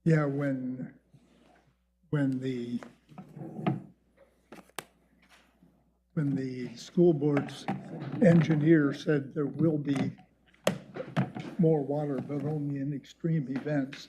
Yeah, when the school board's engineer said there will be more water, but only in extreme events,